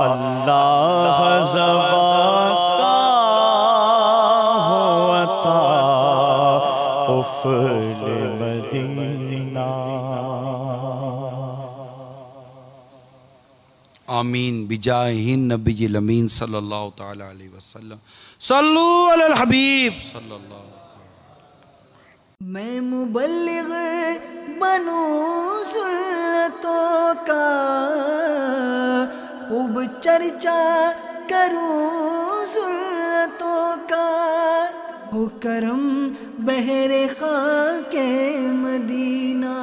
اللہ زباں کا ہو عطا قفل مدینہ آمین بجاہ نبی الامین صلی اللہ تعالی علیہ وسلم صلو علی الحبیب صلی اللہ علیہ وسلم میں مبلغ بنوں سنتوں کا خوب چرچا کروں سنتوں کا ہو کرم بہر خاک مدینہ